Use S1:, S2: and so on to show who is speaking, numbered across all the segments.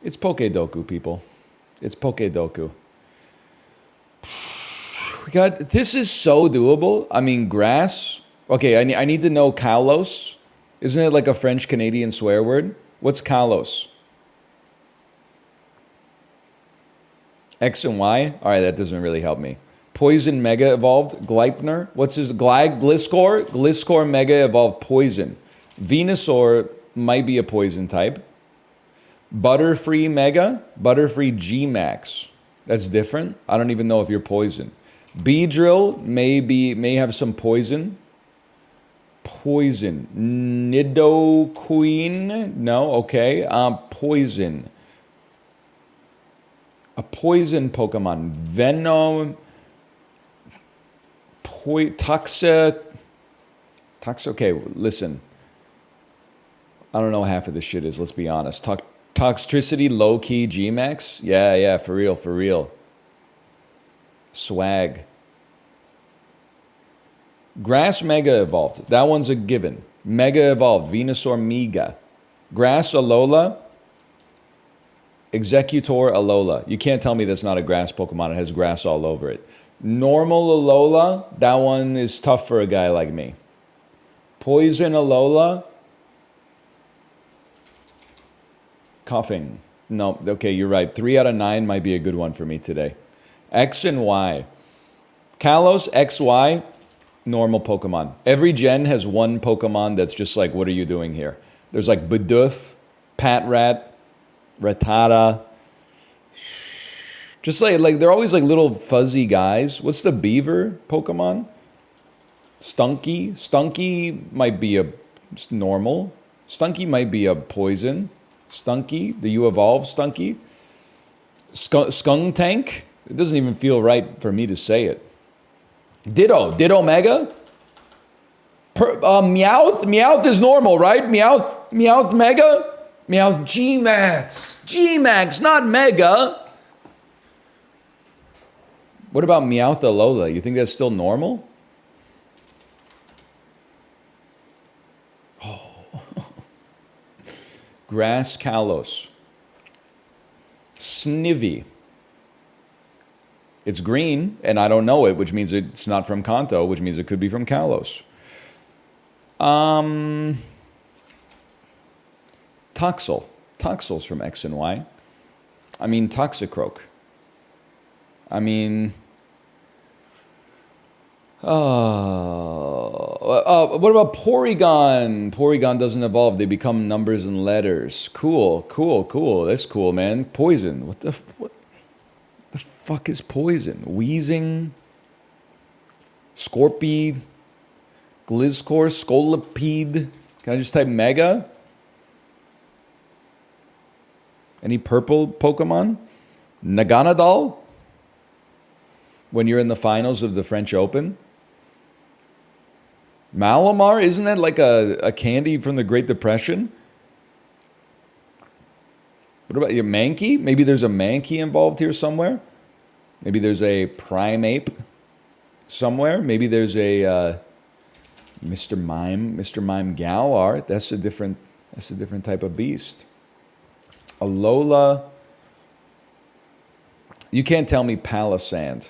S1: It's Pokedoku, people. It's Pokedoku. This is so doable. I mean, grass. Okay, I need to know Kalos. Isn't it like a French Canadian swear word? What's Kalos? X and Y? All right, that doesn't really help me. Poison Mega Evolved. Gleipnir. What's his Gliscor? Gliscor Mega Evolved Poison. Venusaur might be a poison type. Butterfree Mega. Butterfree G-Max. That's different. I don't even know if you're poison. Beedrill may have some poison. Poison. Nidoqueen. No, okay. Poison. A poison Pokemon. Venom. Toxic. Okay, listen. I don't know half of this shit is, let's be honest. Toxicity, low-key, G-Max? Yeah, for real. Swag. Grass Mega Evolved. That one's a given. Mega Evolved. Venusaur Mega. Grass Alola. Executor Alola. You can't tell me that's not a grass Pokemon. It has grass all over it. Normal Alola. That one is tough for a guy like me. Poison Alola. Coughing. No, okay, you're right. 3 out of 9 might be a good one for me today. X and Y. Kalos, XY, normal Pokemon. Every gen has one Pokemon that's just like, what are you doing here? There's like Bidoof, Patrat, Rattata. Just like they're always like little fuzzy guys. What's the beaver Pokemon? Stunky. Stunky might be a normal. Stunky might be a poison. Stunky. Do you evolve Stunky? Skunk Tank. It doesn't even feel right for me to say it. Ditto Mega. Meowth. Meowth is normal, right? Meowth Mega. Meowth G-Max, not Mega. What about Meowth Alola? You think that's still normal? Oh. Grass Kalos. Snivy. It's green, and I don't know it, which means it's not from Kanto, which means it could be from Kalos. Toxel. Toxel's from X and Y. I mean, Toxicroak. I mean... what about Porygon? Porygon doesn't evolve. They become numbers and letters. Cool. That's cool, man. Poison. What the fuck is poison? Wheezing? Scorpy? Gliscor? Scolipede? Can I just type Mega? Any purple Pokemon? Naganadal? When you're in the finals of the French Open? Malamar? Isn't that like a candy from the Great Depression? What about your Mankey? Maybe there's a Mankey involved here somewhere? Maybe there's a Primeape somewhere? Maybe there's a Mr. Mime Galar. That's a different type of beast. Alola. You can't tell me Palisand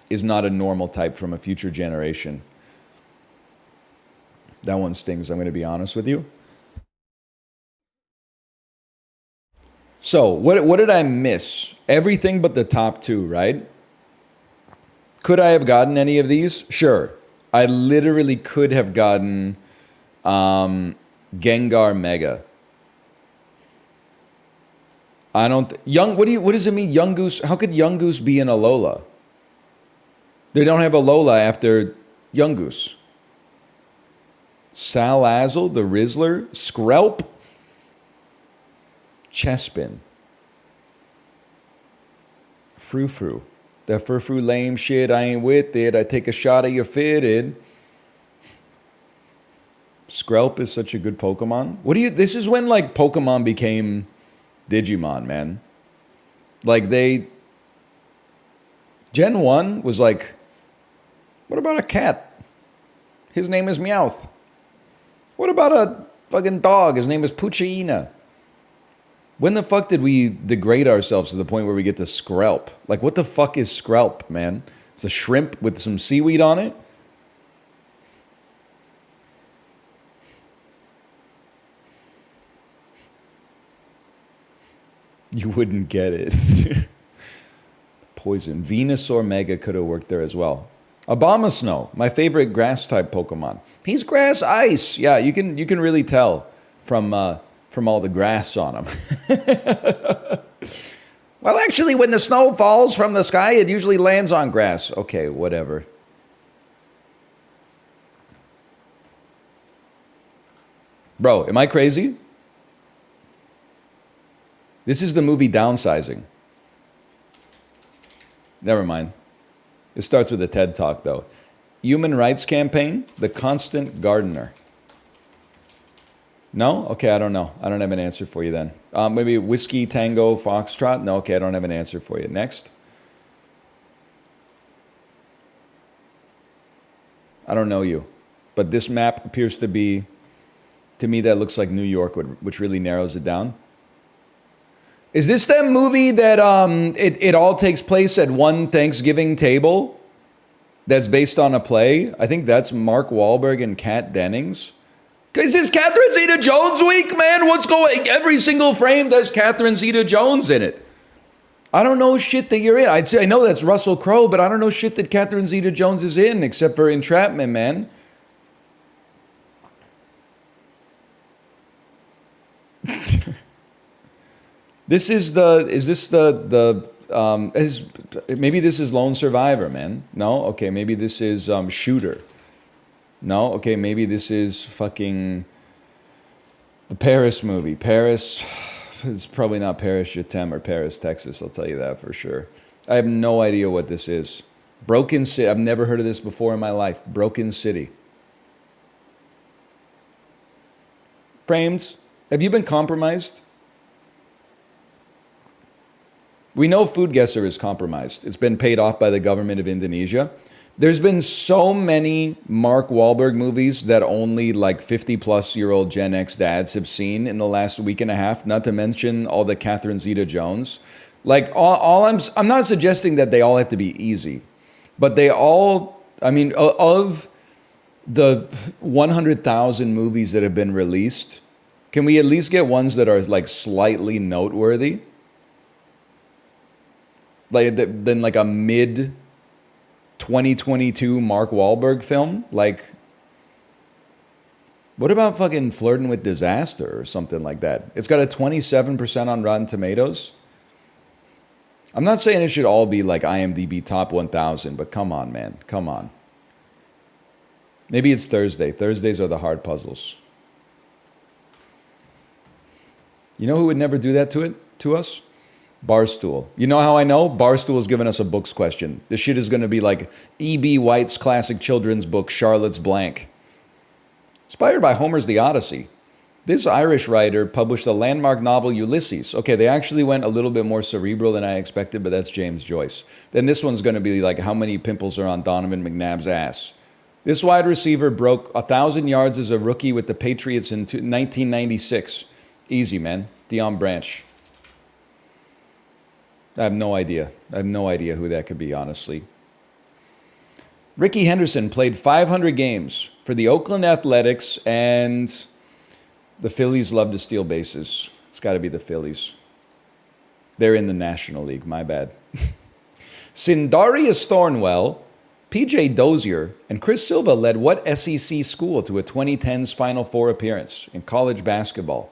S1: is not a normal type from a future generation. That one stings, I'm going to be honest with you. So, what did I miss? Everything but the top 2, right? Could I have gotten any of these? Sure. I literally could have gotten Gengar Mega. I don't... what does it mean, Yungoos? How could Yungoos be an Alola? They don't have Alola after Yungoos. Salazzle, the Rizzler, Skrelp, Chespin, Frou-Frou. That Frou-Frou lame shit, I ain't with it. I take a shot at your fitted. Skrelp is such a good Pokemon. This is when like Pokemon became Digimon, man. Like Gen 1 was like, what about a cat? His name is Meowth. What about a fucking dog? His name is Puchina. When the fuck did we degrade ourselves to the point where we get to skrelp? Like, what the fuck is skrelp, man? It's a shrimp with some seaweed on it? You wouldn't get it. Poison. Venusaur Mega could have worked there as well. Abomasnow, my favorite grass type Pokemon. He's grass ice. Yeah, you can really tell from all the grass on him. Well, actually, when the snow falls from the sky, it usually lands on grass. Okay, whatever. Bro, am I crazy? This is the movie Downsizing. Never mind. It starts with a TED Talk, though. Human Rights Campaign, The Constant Gardener. No? Okay, I don't know. I don't have an answer for you then. Maybe Whiskey Tango Foxtrot? No, okay, I don't have an answer for you. Next. I don't know you. But this map appears to be, to me, that looks like New York, which really narrows it down. Is this that movie that it all takes place at one Thanksgiving table that's based on a play? I think that's Mark Wahlberg and Kat Dennings. Is this Catherine Zeta-Jones week, man? What's going? Every single frame has Catherine Zeta-Jones in it. I don't know shit that you're in. I'd say I know that's Russell Crowe, but I don't know shit that Catherine Zeta-Jones is in, except for Entrapment, man. Maybe this is Lone Survivor, man. No? Okay, maybe this is Shooter. No? Okay, maybe this is fucking the Paris movie. Paris, it's probably not Paris, Je t'aime or Paris, Texas, I'll tell you that for sure. I have no idea what this is. Broken City, I've never heard of this before in my life. Broken City. Frames, have you been compromised? We know Food Guesser is compromised. It's been paid off by the government of Indonesia. There's been so many Mark Wahlberg movies that only like 50-plus-year-old Gen X dads have seen in the last week and a half, not to mention all the Catherine Zeta-Jones. Like, I'm not suggesting that they all have to be easy, but they all, I mean, of the 100,000 movies that have been released, can we at least get ones that are like slightly noteworthy? Than like a mid 2022 Mark Wahlberg film? Like, what about fucking Flirting with Disaster or something like that? It's got a 27% on Rotten Tomatoes. I'm not saying it should all be like IMDb top 1000, but come on, man. Come on. Maybe it's Thursday. Thursdays are the hard puzzles. You know who would never do that to us? Barstool. You know how I know? Barstool's given us a books question. This shit is going to be like E.B. White's classic children's book, Charlotte's Blank. Inspired by Homer's The Odyssey. This Irish writer published the landmark novel Ulysses. Okay, they actually went a little bit more cerebral than I expected, but that's James Joyce. Then this one's going to be like how many pimples are on Donovan McNabb's ass. This wide receiver broke 1,000 yards as a rookie with the Patriots in 1996. Easy, man. Deion Branch. I have no idea. I have no idea who that could be, honestly. Ricky Henderson played 500 games for the Oakland Athletics, and the Phillies love to steal bases. It's got to be the Phillies. They're in the National League, my bad. Sindarius Thornwell, P.J. Dozier, and Chris Silva led what SEC school to a 2010s Final Four appearance in college basketball?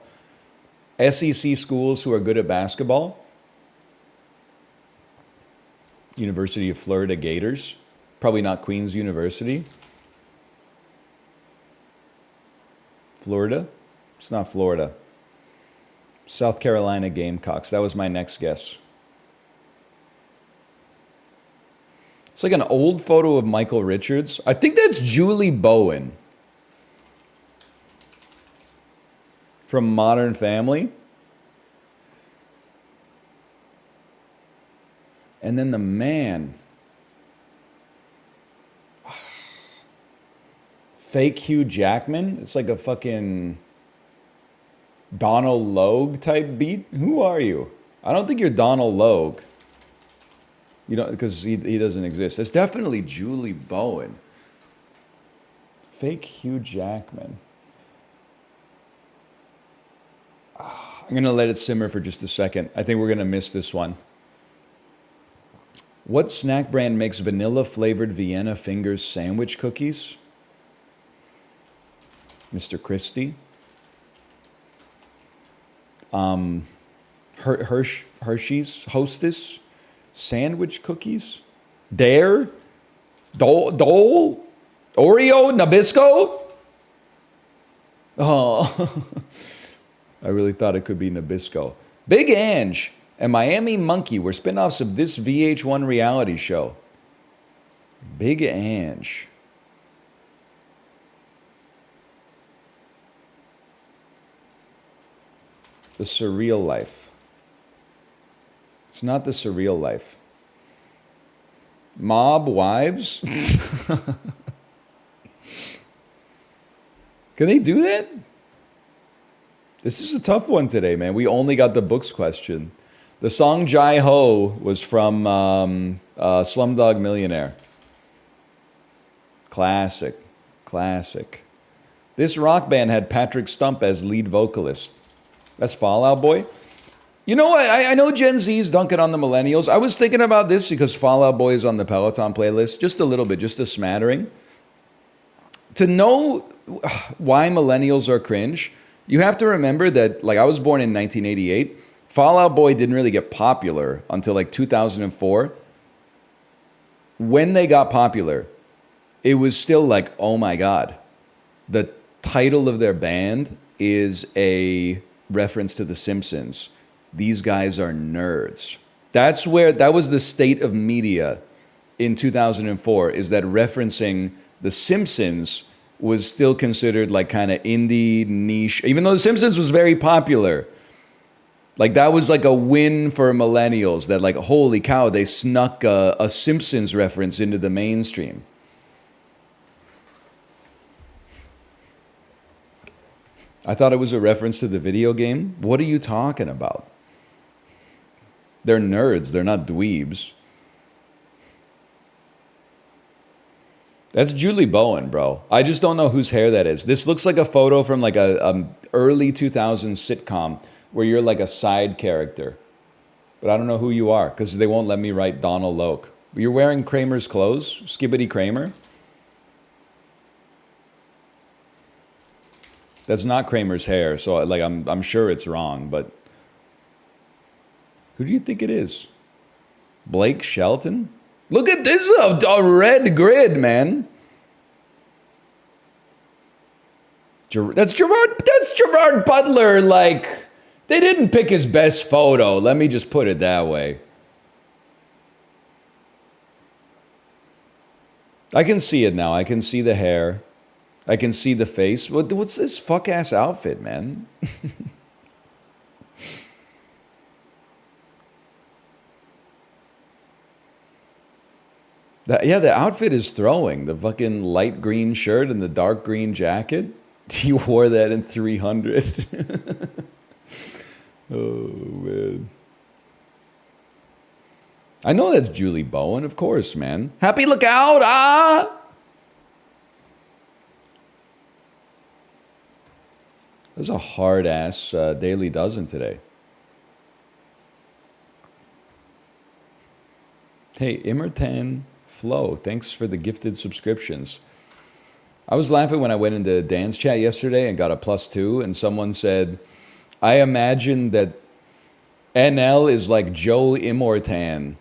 S1: SEC schools who are good at basketball? University of Florida Gators. Probably not Queen's University. Florida? It's not Florida. South Carolina Gamecocks. That was my next guess. It's like an old photo of Michael Richards. I think that's Julie Bowen from Modern Family. And then the man. Fake Hugh Jackman. It's like a fucking Donald Logue type beat? Who are you? I don't think you're Donald Logue. You know, because he doesn't exist. It's definitely Julie Bowen. Fake Hugh Jackman. I'm going to let it simmer for just a second. I think we're going to miss this one. What snack brand makes vanilla-flavored Vienna Fingers sandwich cookies? Mr. Christie. Hershey's Hostess sandwich cookies. Dare. Dole. Oreo. Nabisco. Oh, I really thought it could be Nabisco. Big Ange and Miami Monkey were spin-offs of this VH1 reality show. Big Ange. The Surreal Life. It's not The Surreal Life. Mob Wives? Can they do that? This is a tough one today, man. We only got the books question. The song Jai Ho was from Slumdog Millionaire. Classic. Classic. This rock band had Patrick Stump as lead vocalist. That's Fall Out Boy. You know what? I know Gen Z's dunking on the millennials. I was thinking about this because Fall Out Boy is on the Peloton playlist. Just a little bit, just a smattering. To know why millennials are cringe, you have to remember that, like, I was born in 1988. Fall Out Boy didn't really get popular until like 2004. When they got popular, it was still like, oh my God. The title of their band is a reference to The Simpsons. These guys are nerds. That was the state of media in 2004, is that referencing The Simpsons was still considered like kind of indie niche, even though The Simpsons was very popular. Like that was like a win for millennials, that like, holy cow, they snuck a Simpsons reference into the mainstream. I thought it was a reference to the video game. What are you talking about? They're nerds. They're not dweebs. That's Julie Bowen, bro. I just don't know whose hair that is. This looks like a photo from like a early 2000s sitcom where you're like a side character. But I don't know who you are because they won't let me write Donald Loke. You're wearing Kramer's clothes? Skibbity Kramer? That's not Kramer's hair, so like I'm sure it's wrong, but who do you think it is? Blake Shelton? Look at this, a red grid, man. That's Gerard Butler. Like, they didn't pick his best photo. Let me just put it that way. I can see it now. I can see the hair. I can see the face. What's this fuck-ass outfit, man? The outfit is throwing. The fucking light green shirt and the dark green jacket. You wore that in 300. Oh, man. I know that's Julie Bowen, of course, man. Happy Lookout, ah! There's a hard-ass Daily Dozen today. Hey, Imertan Flo, thanks for the gifted subscriptions. I was laughing when I went into Dan's chat yesterday and got a +2, and someone said, I imagine that NL is like Joe Immortan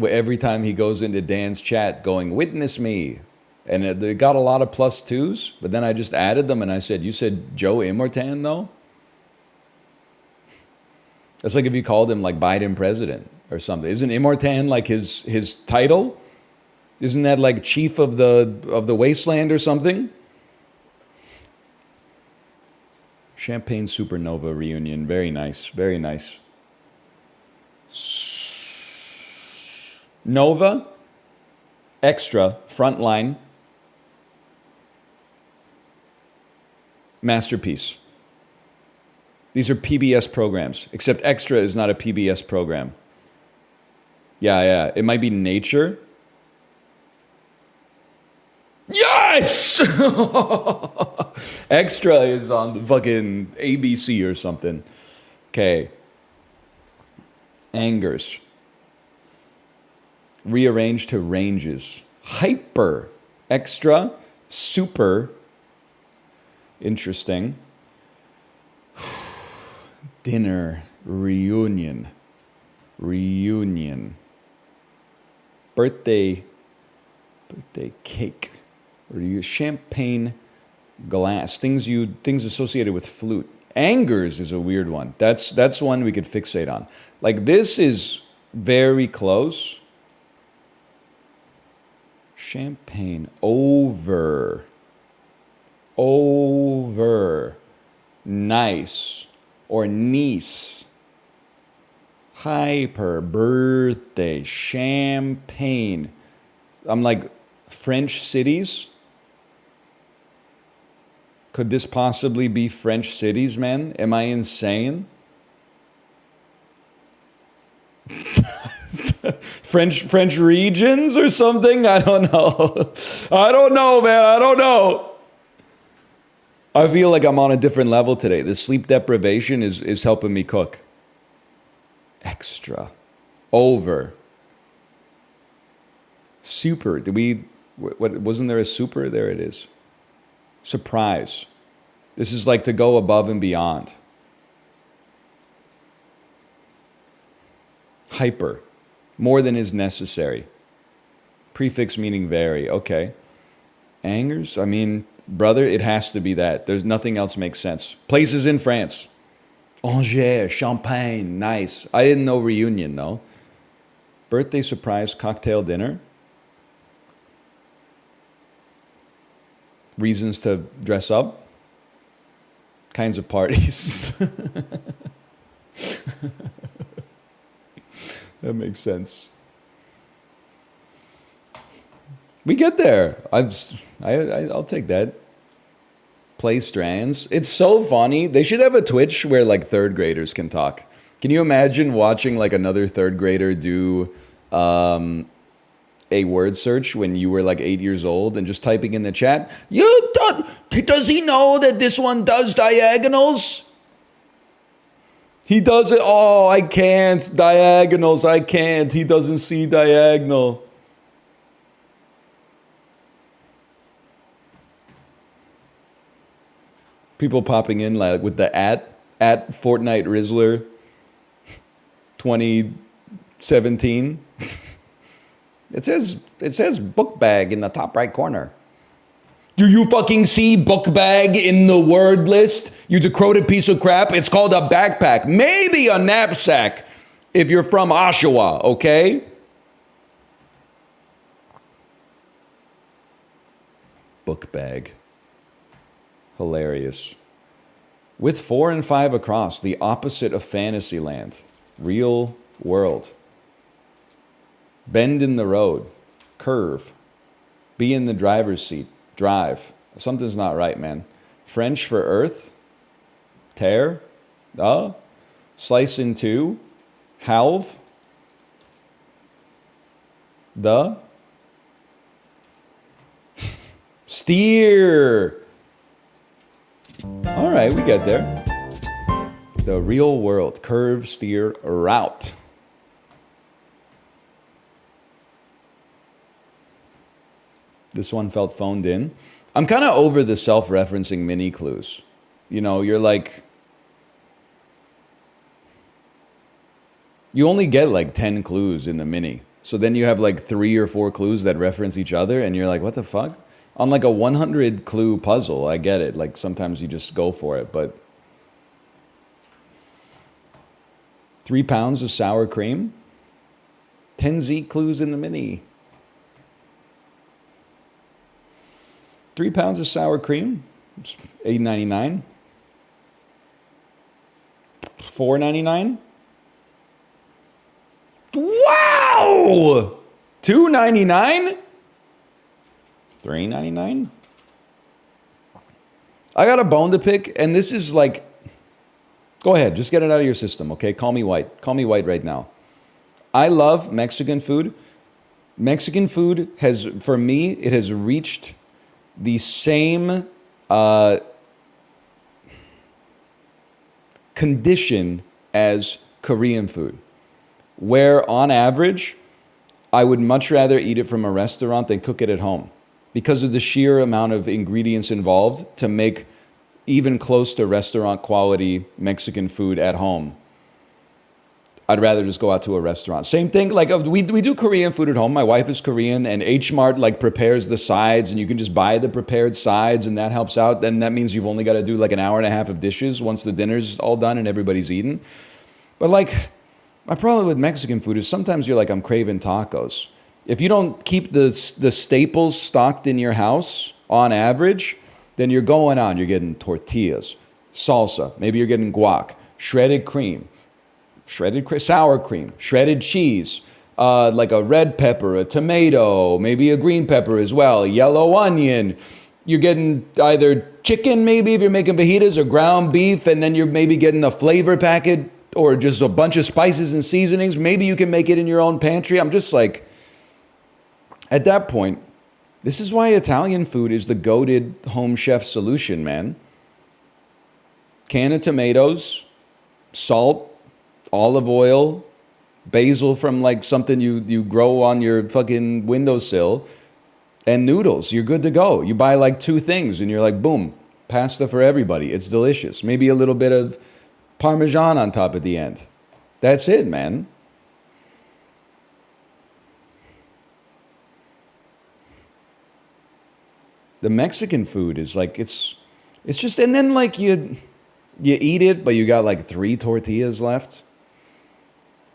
S1: every time he goes into Dan's chat going, witness me. And they got a lot of +2s, but then I just added them and I said, you said Joe Immortan though? That's like if you called him like Biden president or something. Isn't Immortan like his title? Isn't that like chief of the wasteland or something? Champagne Supernova reunion. Very nice. Very nice. Nova. Extra. Frontline. Masterpiece. These are PBS programs, except Extra is not a PBS program. Yeah. It might be Nature. Yes! Extra is on fucking ABC or something. Okay. Angers. Rearranged to ranges. Hyper. Extra. Super. Interesting. Dinner. Reunion. Birthday cake. Or you champagne glass. Things associated with flute. Angers is a weird one. That's one we could fixate on. Like this is very close. Champagne. Over. Nice. Or niece. Hyper. Birthday. Champagne. I'm like, French cities? Could this possibly be French cities, man? Am I insane? French regions or something? I don't know. I don't know, man. I don't know. I feel like I'm on a different level today. The sleep deprivation is helping me cook. Extra. Over. Super. What wasn't there a super? There it is. Surprise. This is like to go above and beyond. Hyper. More than is necessary. Prefix meaning very. Okay. Angers? I mean, brother, it has to be that. There's nothing else makes sense. Places in France. Angers, Champagne, nice. I didn't know reunion though. Birthday surprise, cocktail dinner. Reasons to dress up. Kinds of parties. That makes sense. We get there. I'll take that. Play strands. It's so funny. They should have a Twitch where like third graders can talk. Can you imagine watching like another third grader do a word search when you were like 8 years old and just typing in the chat, does he know that this one does diagonals? He does it. Oh, I can't. Diagonals. I can't. He doesn't see diagonal. People popping in like with the at Fortnite Rizzler 2017. It says book bag in the top right corner. Do you fucking see book bag in the word list? You decoded piece of crap. It's called a backpack. Maybe a knapsack if you're from Oshawa, okay? Book bag. Hilarious. With 4 and 5 across, the opposite of Fantasyland. Real world. Bend in the road. Curve. Be in the driver's seat. Drive. Something's not right, man. French for earth. Tear. Slice in two. Halve. The. Steer. All right, we get there. The real world. Curve, steer, route. This one felt phoned in. I'm kind of over the self-referencing mini clues. You know, you're like... You only get like 10 clues in the mini. So then you have like 3 or 4 clues that reference each other and you're like, what the fuck? On like a 100 clue puzzle, I get it. Like sometimes you just go for it, but... 3 pounds of sour cream. 10 Z clues in the mini. 3 pounds of sour cream. $8.99. $4.99. Wow! $2.99. $3.99. I got a bone to pick, and this is like Go ahead, just get it out of your system, okay? Call me white. Call me white right now. I love Mexican food. Mexican food has, for me, it has reached the same condition as Korean food, where on average, I would much rather eat it from a restaurant than cook it at home because of the sheer amount of ingredients involved to make even close to restaurant quality Mexican food at home. I'd rather just go out to a restaurant. Same thing, like we do Korean food at home. My wife is Korean, and H Mart like prepares the sides, and you can just buy the prepared sides, and that helps out. Then that means you've only got to do like an hour and a half of dishes once the dinner's all done and everybody's eaten. But like, my problem with Mexican food is sometimes you're like, I'm craving tacos. If you don't keep the staples stocked in your house on average, then you're going on. You're getting tortillas, salsa, maybe you're getting guac, shredded cream, sour cream, shredded cheese, like a red pepper, a tomato, maybe a green pepper as well, a yellow onion. You're getting either chicken, maybe if you're making fajitas, or ground beef, and then you're maybe getting a flavor packet or just a bunch of spices and seasonings. Maybe you can make it in your own pantry. I'm just like, at that point, this is why Italian food is the goated home chef solution, man. Can of tomatoes, salt, olive oil, basil from like something you grow on your fucking windowsill, and noodles. You're good to go. You buy like 2 things and you're like, boom, pasta for everybody. It's delicious. Maybe a little bit of Parmesan on top at the end. That's it, man. The Mexican food is like, it's just, and then like you eat it, but you got like 3 tortillas left.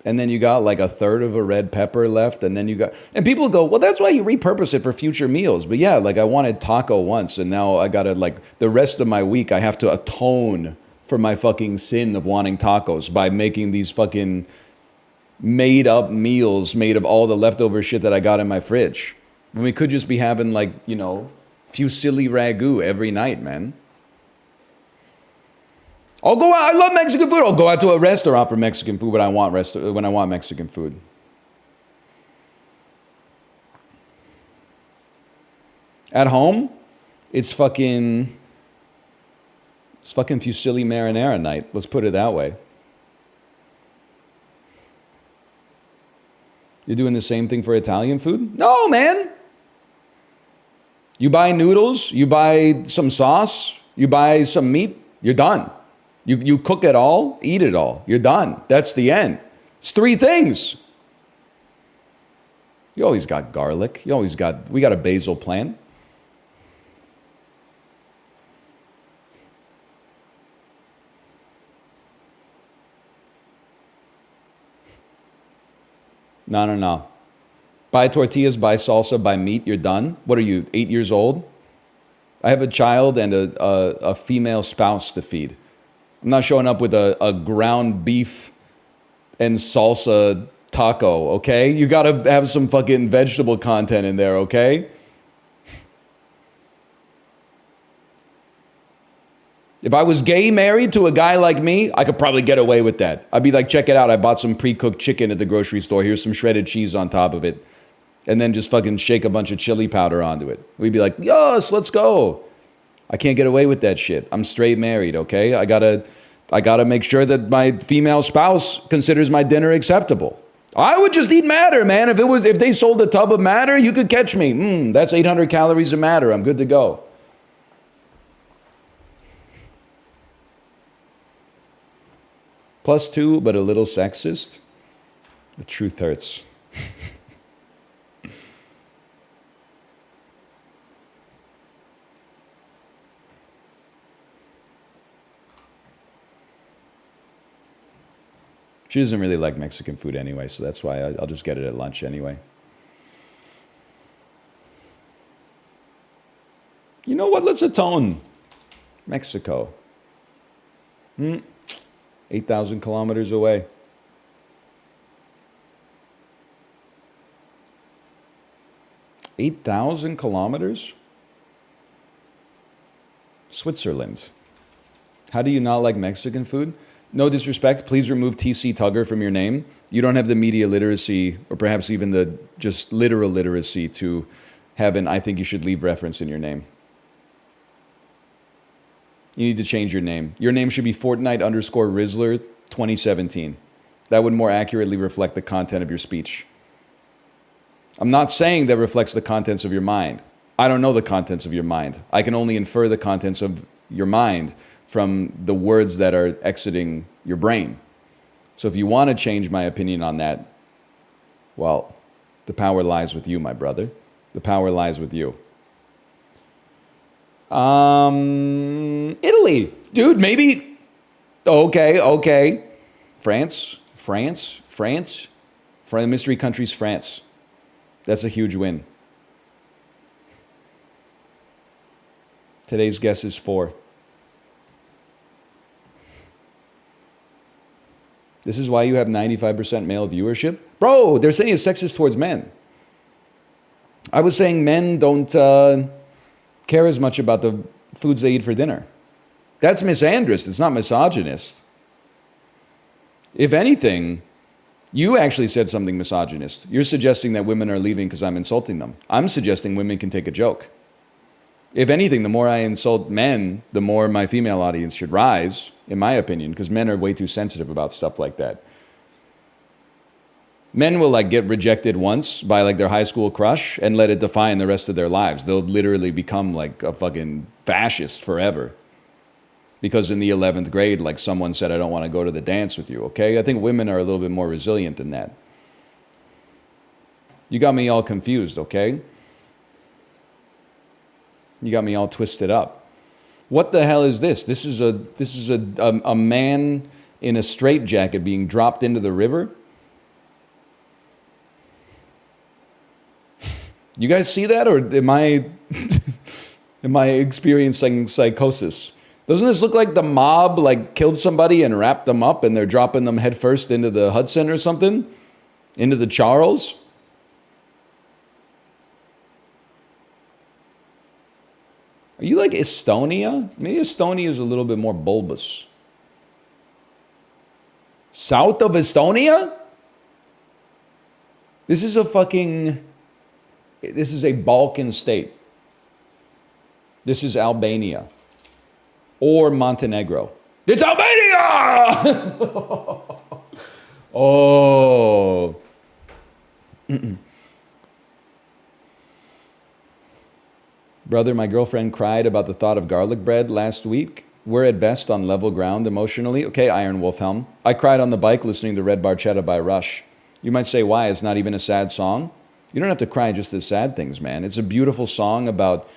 S1: And then you got like a third of a red pepper left. And then you got, and people go, well, that's why you repurpose it for future meals. But yeah, like I wanted taco once, and now I got to like the rest of my week, I have to atone for my fucking sin of wanting tacos by making these fucking made up meals made of all the leftover shit that I got in my fridge. When we could just be having like, you know, fusilli ragu every night, man. I'll go out. I love Mexican food. I'll go out to a restaurant for Mexican food when I want Mexican food. At home, it's fucking fusilli marinara night. Let's put it that way. You're doing the same thing for Italian food? No, man. You buy noodles, you buy some sauce, you buy some meat, you're done. You cook it all, eat it all. You're done. That's the end. It's 3 things. You always got garlic. We got a basil plant. No. Buy tortillas, buy salsa, buy meat, you're done. What are you, 8 years old? I have a child and a female spouse to feed. I'm not showing up with a ground beef and salsa taco, okay? You gotta have some fucking vegetable content in there, okay? If I was gay married to a guy like me, I could probably get away with that. I'd be like, check it out, I bought some pre-cooked chicken at the grocery store. Here's some shredded cheese on top of it. And then just fucking shake a bunch of chili powder onto it. We'd be like, yes, let's go. I can't get away with that shit. I'm straight married, okay? I gotta make sure that my female spouse considers my dinner acceptable. I would just eat matter, man. If they sold a tub of matter, you could catch me. That's 800 calories of matter. I'm good to go. +2, but a little sexist. The truth hurts. She doesn't really like Mexican food anyway, so that's why I'll just get it at lunch anyway. You know what? Let's atone. Mexico. 8,000 kilometers away. $8,000 kilometers? Switzerland. How do you not like Mexican food? No disrespect, please remove TC Tugger from your name. You don't have the media literacy, or perhaps even the just literal literacy to have an I think you should leave reference in your name. You need to change your name. Your name should be Fortnite_Rizzler 2017. That would more accurately reflect the content of your speech. I'm not saying that reflects the contents of your mind. I don't know the contents of your mind. I can only infer the contents of your mind from the words that are exiting your brain. So if you want to change my opinion on that, well, the power lies with you, my brother. The power lies with you. Italy. Dude, maybe. Okay. France. Mystery countries, France. That's a huge win. Today's guess is 4. This is why you have 95% male viewership? Bro, they're saying it's sexist towards men. I was saying men don't care as much about the foods they eat for dinner. That's misandrist. It's not misogynist. If anything, you actually said something misogynist. You're suggesting that women are leaving because I'm insulting them. I'm suggesting women can take a joke. If anything, the more I insult men, the more my female audience should rise, in my opinion, because men are way too sensitive about stuff like that. Men will like get rejected once by like their high school crush and let it define the rest of their lives. They'll literally become like a fucking fascist forever. Because in the 11th grade, like someone said, I don't want to go to the dance with you, okay? I think women are a little bit more resilient than that. You got me all confused, okay? You got me all twisted up. What the hell is this? This is a man in a straitjacket being dropped into the river. You guys see that, or am I experiencing psychosis? Doesn't this look like the mob like killed somebody and wrapped them up and they're dropping them headfirst into the Hudson or something? Into the Charles? Are you like Estonia? Maybe Estonia is a little bit more bulbous. South of Estonia? This is a Balkan state. This is Albania. Or Montenegro. It's Albania! Oh. Brother, my girlfriend cried about the thought of garlic bread last week. We're at best on level ground emotionally. Okay, Iron Wolf Helm. I cried on the bike listening to Red Barchetta by Rush. You might say, why? It's not even a sad song. You don't have to cry just at sad things, man. It's a beautiful song about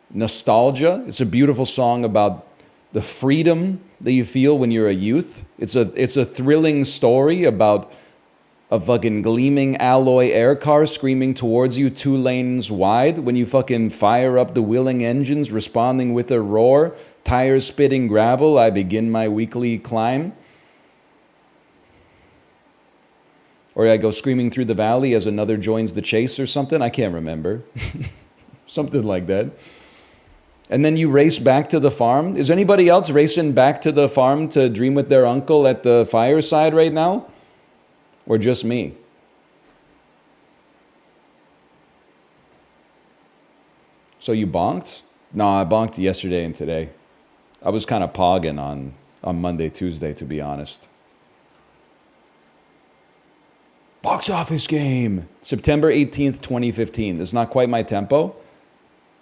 S1: nostalgia. It's a beautiful song about the freedom that you feel when you're a youth. It's a thrilling story about a fucking gleaming alloy air car screaming towards you 2 lanes wide when you fucking fire up the willing engines responding with a roar, tires spitting gravel, I begin my weekly climb. Or I go screaming through the valley as another joins the chase or something. I can't remember. Something like that. And then you race back to the farm. Is anybody else racing back to the farm to dream with their uncle at the fireside right now? Or just me? So you bonked? No, I bonked yesterday and today. I was kind of pogging on Monday, Tuesday, to be honest. Box office game. September 18th, 2015. That's not quite my tempo.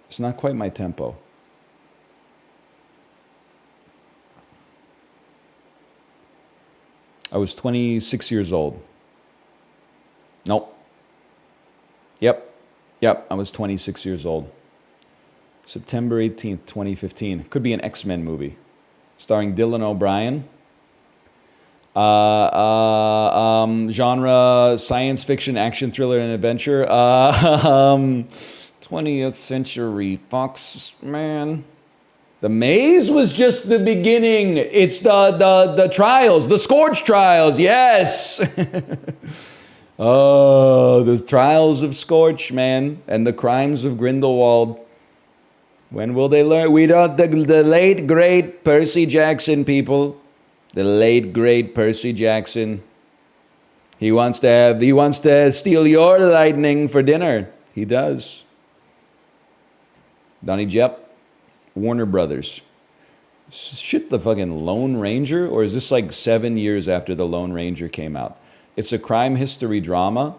S1: It's not quite my tempo. I was 26 years old. Nope. Yep, I was 26 years old. September 18th, 2015. Could be an X-Men movie. Starring Dylan O'Brien. Genre, science fiction, action, thriller, and adventure. 20th century Fox, man. The Maze was just the beginning. It's the trials, the Scourge trials, yes. Oh, the trials of Scorch, man, and the crimes of Grindelwald. When will they learn? We don't, the late, great Percy Jackson, people. The late great Percy Jackson. He wants to steal your lightning for dinner. He does. Donnie Jepp, Warner Brothers. Shit, the fucking Lone Ranger? Or is this like 7 years after the Lone Ranger came out? It's a crime history drama.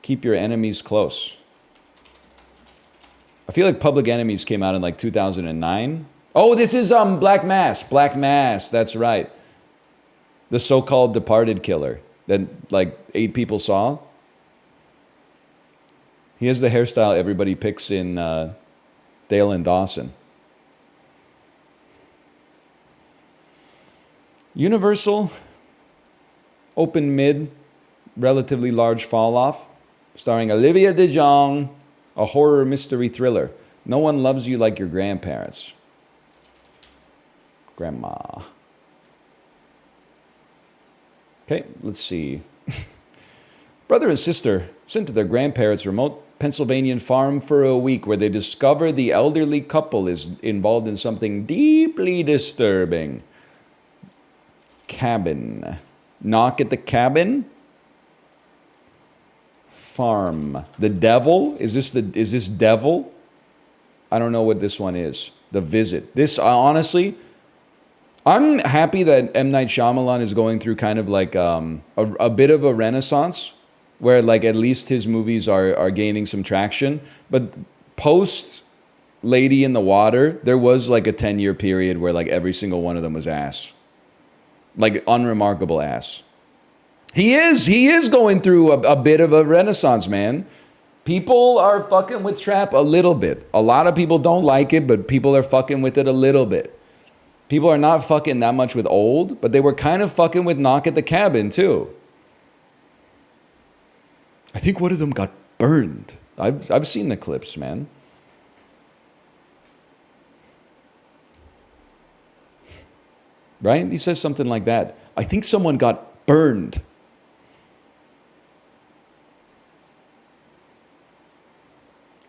S1: Keep your enemies close. I feel like Public Enemies came out in like 2009. Oh, this is Black Mass. Black Mass, that's right. The so-called departed killer that like 8 people saw. He has the hairstyle everybody picks in Dale and Dawson. Universal, open mid, relatively large fall off, starring Olivia de Jong, a horror mystery thriller. No one loves you like your grandparents. Grandma. Okay, let's see. Brother and sister sent to their grandparents' remote Pennsylvania farm for a week where they discover the elderly couple is involved in something deeply disturbing. Cabin. Knock at the cabin? Farm. The Devil? Is this Devil? I don't know what this one is. The Visit. This, honestly, I'm happy that M. Night Shyamalan is going through kind of like a bit of a renaissance where like at least his movies are gaining some traction. But post Lady in the Water, there was like a 10-year period where like every single one of them was ass. Like unremarkable ass. He is going through a bit of a renaissance, man. People are fucking with trap a little bit. A lot of people don't like it, but people are fucking with it a little bit. People are not fucking that much with old, but they were kind of fucking with Knock at the Cabin too. I think one of them got burned. I've seen the clips, man. Right? He says something like that. I think someone got burned.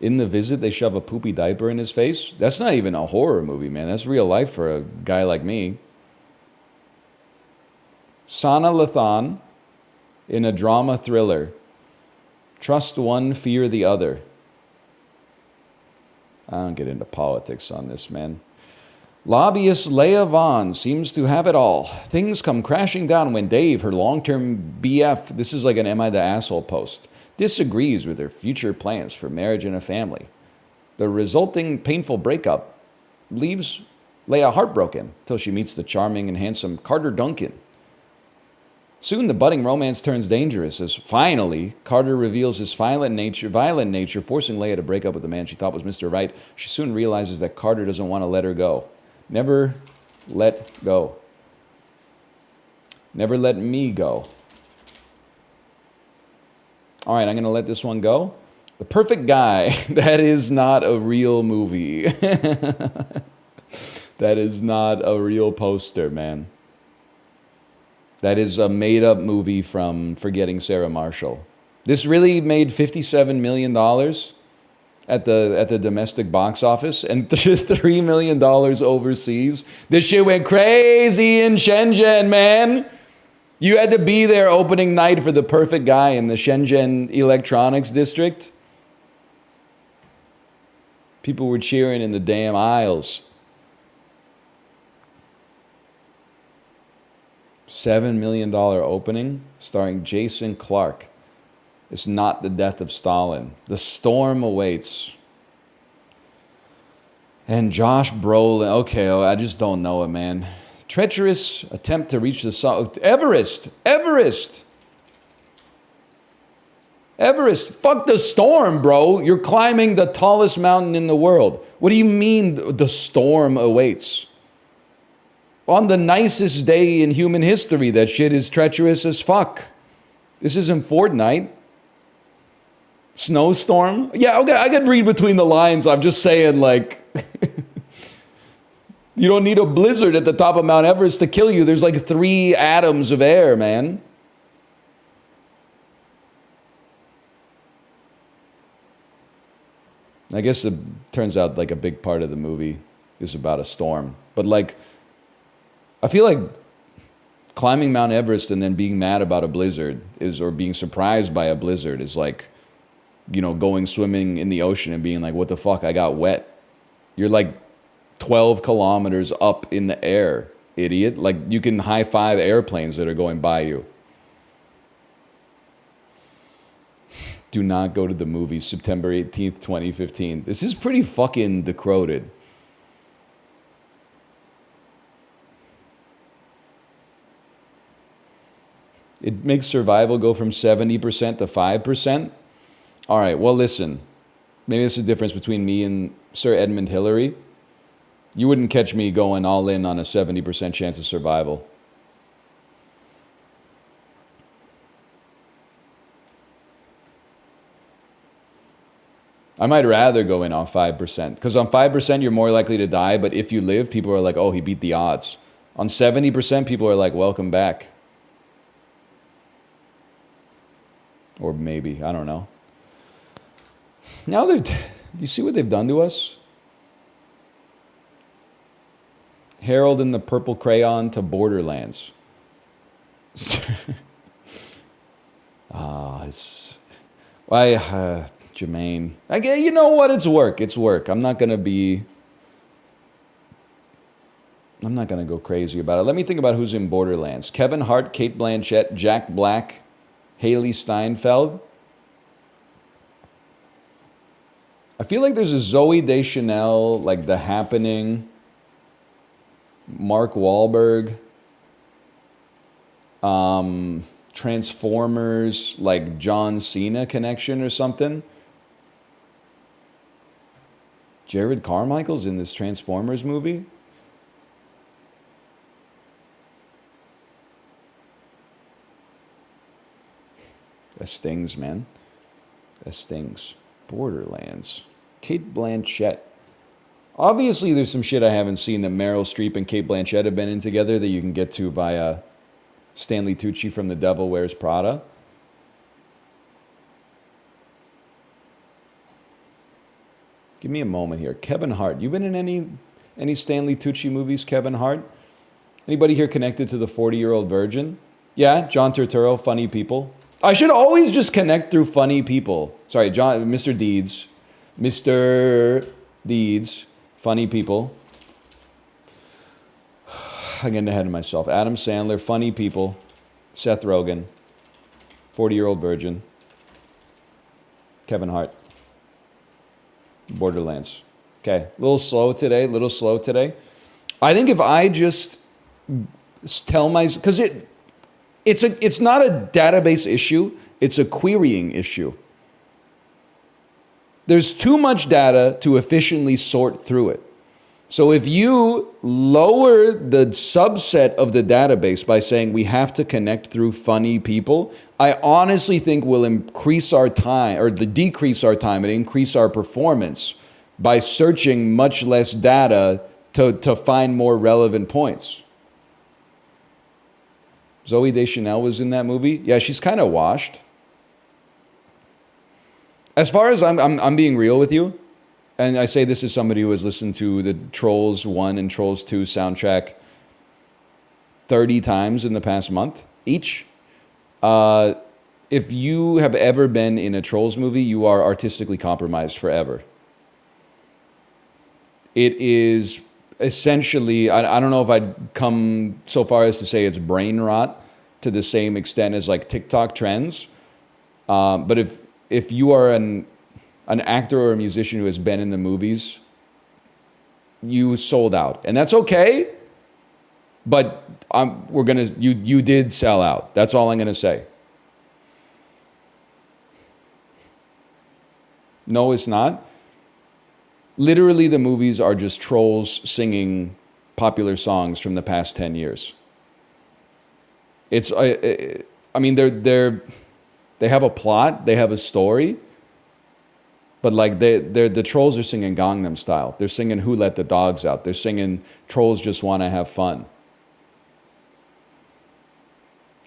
S1: In The Visit, they shove a poopy diaper in his face. That's not even a horror movie, man. That's real life for a guy like me. Sana Lathan in a drama thriller. Trust one, fear the other. I don't get into politics on this, man. Lobbyist Leah Vaughn seems to have it all. Things come crashing down when Dave, her long-term BF, this is like an Am I the Asshole post, disagrees with her future plans for marriage and a family. The resulting painful breakup leaves Leah heartbroken till she meets the charming and handsome Carter Duncan. Soon the budding romance turns dangerous as finally Carter reveals his violent nature, forcing Leah to break up with the man she thought was Mr. Right. She soon realizes that Carter doesn't want to let her go. Never let go. Never let me go. All right, I'm going to let this one go. The Perfect Guy. That is not a real movie. That is not a real poster, man. That is a made-up movie from Forgetting Sarah Marshall. This really made $57 million at the domestic box office and $3 million overseas. This shit went crazy in Shenzhen, man. You had to be there opening night for The Perfect Guy in the Shenzhen Electronics District. People were cheering in the damn aisles. $7 million opening starring Jason Clarke. It's not The Death of Stalin. The Storm Awaits. And Josh Brolin. Okay, I just don't know it, man. Treacherous attempt to reach the sun. Everest. Fuck the storm, bro. You're climbing the tallest mountain in the world. What do you mean the storm awaits? On the nicest day in human history, that shit is treacherous as fuck. This isn't Fortnite. Snowstorm? Yeah, okay, I could read between the lines. I'm just saying, like, you don't need a blizzard at the top of Mount Everest to kill you. There's like 3 atoms of air, man. I guess it turns out like a big part of the movie is about a storm. But like, I feel like climbing Mount Everest and then being mad about a blizzard or being surprised by a blizzard is like, going swimming in the ocean and being like, what the fuck, I got wet. You're like 12 kilometers up in the air, idiot. Like, you can high five airplanes that are going by you. Do not go to the movies September 18th, 2015. This is pretty fucking decroded. It makes survival go from 70% to 5%. All right, well, listen. Maybe this is the difference between me and Sir Edmund Hillary. You wouldn't catch me going all in on a 70% chance of survival. I might rather go in on 5%. Because on 5%, you're more likely to die. But if you live, people are like, oh, he beat the odds. On 70%, people are like, welcome back. Or maybe, I don't know. Now you see what they've done to us? Harold and the Purple Crayon to Borderlands. Jermaine. You know what? It's work. It's work. I'm not going to go crazy about it. Let me think about who's in Borderlands. Kevin Hart, Cate Blanchett, Jack Black, Haley Steinfeld. I feel like there's a Zooey Deschanel, like The Happening, Mark Wahlberg, Transformers, like John Cena connection or something. Jared Carmichael's in this Transformers movie? That stings, man. That stings. Borderlands. Cate Blanchett. Obviously, there's some shit I haven't seen that Meryl Streep and Cate Blanchett have been in together that you can get to via Stanley Tucci from The Devil Wears Prada. Give me a moment here. Kevin Hart. You been in any Stanley Tucci movies, Kevin Hart? Anybody here connected to the 40-year-old virgin? Yeah, John Turturro, Funny People. I should always just connect through funny people. Sorry, Mr. Deeds. Mr. Deeds. Funny People. I'm getting ahead of myself. Adam Sandler, Funny People. Seth Rogen. 40-year-old virgin. Kevin Hart. Borderlands. Okay, a little slow today. I think if I just tell because it's not a database issue, it's a querying issue. There's too much data to efficiently sort through it. So if you lower the subset of the database by saying we have to connect through funny people, I honestly think we'll increase our time or decrease our time and increase our performance by searching much less data to find more relevant points. Zooey Deschanel was in that movie. Yeah, she's kind of washed. As far as I'm being real with you, and I say this as somebody who has listened to the Trolls 1 and Trolls 2 soundtrack 30 times in the past month each. If you have ever been in a Trolls movie, you are artistically compromised forever. It is essentially, I don't know if I'd come so far as to say it's brain rot to the same extent as like TikTok trends. But if you are an actor or a musician who has been in the movies, you sold out. And that's okay, but you did sell out. That's all I'm going to say. No, it's not. Literally, the movies are just trolls singing popular songs from the past 10 years. It's, I mean, they have a plot, they have a story, but like the trolls are singing Gangnam Style. They're singing Who Let the Dogs Out. They're singing Trolls Just Want to Have Fun.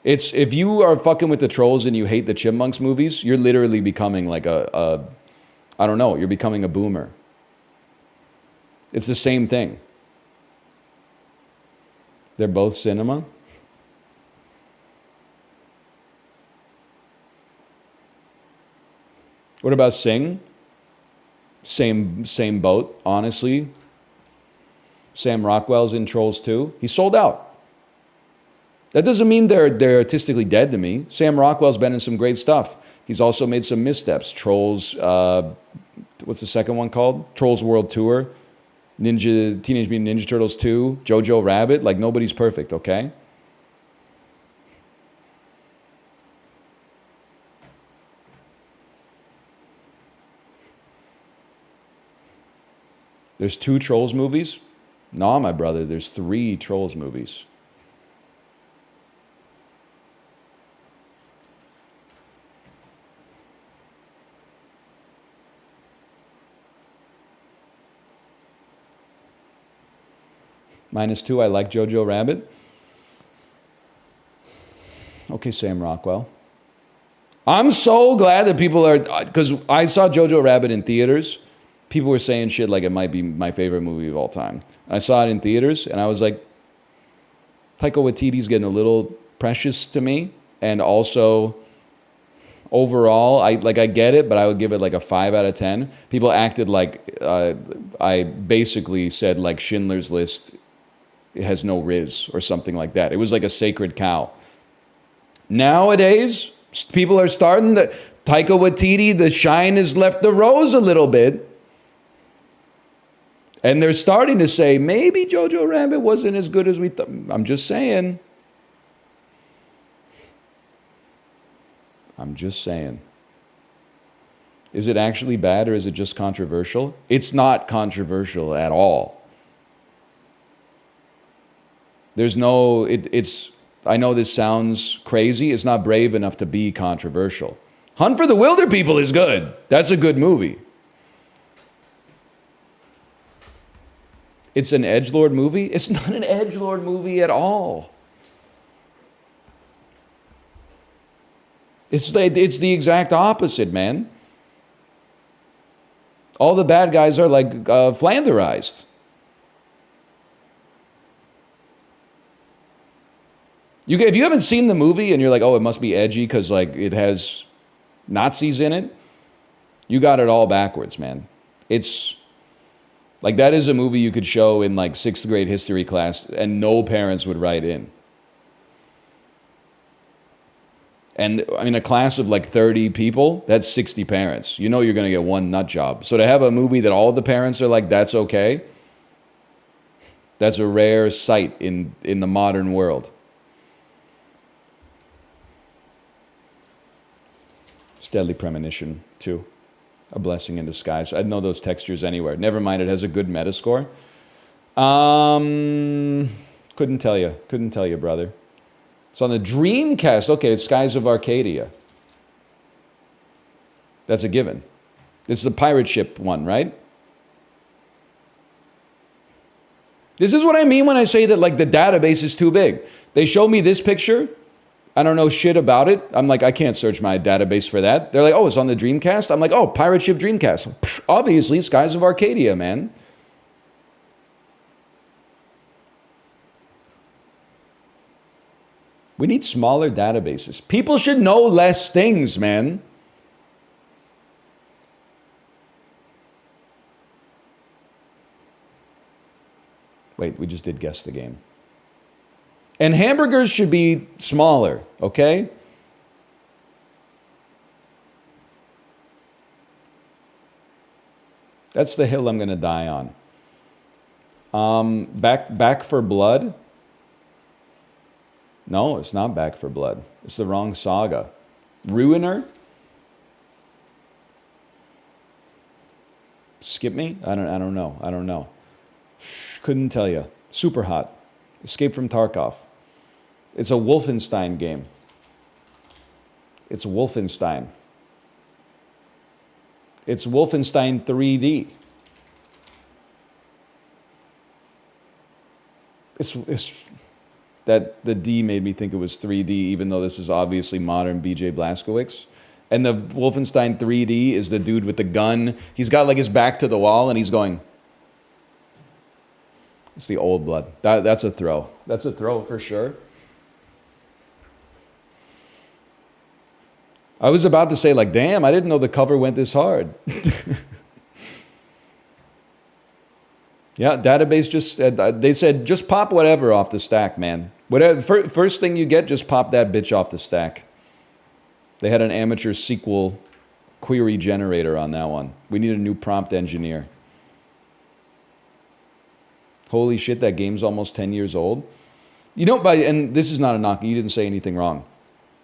S1: If you are fucking with the Trolls and you hate the Chipmunks movies, you're literally becoming like I don't know, you're becoming a boomer. It's the same thing. They're both cinema. What about Sing? Same boat, honestly. Sam Rockwell's in Trolls 2. He sold out. That doesn't mean they're artistically dead to me. Sam Rockwell's been in some great stuff. He's also made some missteps. Trolls, what's the second one called? Trolls World Tour, Teenage Mutant Ninja Turtles 2, JoJo Rabbit. Like, nobody's perfect, okay? There's 2 Trolls movies? Nah, my brother, there's 3 Trolls movies. -2, I like JoJo Rabbit. Okay, Sam Rockwell. I'm so glad that people are, because I saw JoJo Rabbit in theaters. People were saying shit like it might be my favorite movie of all time. I saw it in theaters, and I was like, Taika Waititi's getting a little precious to me. And also, overall, I get it, but I would give it like a 5 out of 10. People acted like I basically said like Schindler's List has no Riz or something like that. It was like a sacred cow. Nowadays, people are starting to, Taika Waititi, the shine has left the rose a little bit. And they're starting to say, maybe JoJo Rabbit wasn't as good as we thought. I'm just saying. Is it actually bad or is it just controversial? It's not controversial at all. There's no, I know this sounds crazy. It's not brave enough to be controversial. Hunt for the Wilder People is good. That's a good movie. It's an edgelord movie? It's not an edgelord movie at all. It's the exact opposite, man. All the bad guys are like Flanderized. If you haven't seen the movie and you're like, oh, it must be edgy because like it has Nazis in it, you got it all backwards, man. It's like that is a movie you could show in like 6th grade history class and no parents would write in. And I mean, a class of like 30 people, that's 60 parents. You know you're going to get one nut job. So to have a movie that all the parents are like, that's okay, that's a rare sight in the modern world. Deadly Premonition 2. A blessing in disguise. I'd know those textures anywhere. Never mind, it has a good Metascore. Couldn't tell you, brother. It's on the Dreamcast. Okay, it's Skies of Arcadia. That's a given. This is the pirate ship one, right? This is what I mean when I say that like the database is too big. They show me this picture. I don't know shit about it. I'm like, I can't search my database for that. They're like, oh, it's on the Dreamcast? I'm like, oh, pirate ship Dreamcast. Obviously, Skies of Arcadia, man. We need smaller databases. People should know less things, man. Wait, we just did guess the game. And hamburgers should be smaller, okay? That's the hill I'm going to die on. Back for Blood? No, it's not Back for Blood. It's the wrong saga. Ruiner? Skip me? I don't know. Couldn't tell you. Super Hot. Escape from Tarkov. It's a Wolfenstein game. It's Wolfenstein. It's Wolfenstein 3D. It's that the D made me think it was 3D, even though this is obviously modern BJ Blazkowicz. And the Wolfenstein 3D is the dude with the gun. He's got like his back to the wall and he's going. It's the old blood. That's a throw. That's a throw for sure. I was about to say, like, damn, I didn't know the cover went this hard. Yeah, database just said, they said, just pop whatever off the stack, man. Whatever, first thing you get, just pop that bitch off the stack. They had an amateur SQL query generator on that one. We need a new prompt engineer. Holy shit, that game's almost 10 years old. You know, and this is not a knock, you didn't say anything wrong.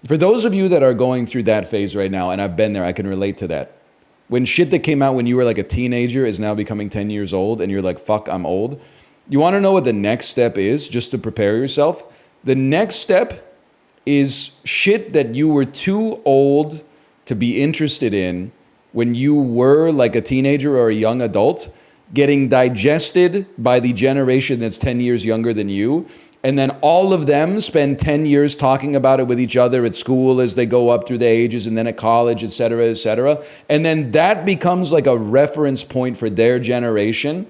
S1: For those of you that are going through that phase right now, and I've been there, I can relate to that. When shit that came out when you were like a teenager is now becoming 10 years old, and you're like, fuck, I'm old. You want to know what the next step is, just to prepare yourself? The next step is shit that you were too old to be interested in when you were like a teenager or a young adult, getting digested by the generation that's 10 years younger than you. And then all of them spend 10 years talking about it with each other at school as they go up through the ages, and then at college, et cetera, et cetera. And then that becomes like a reference point for their generation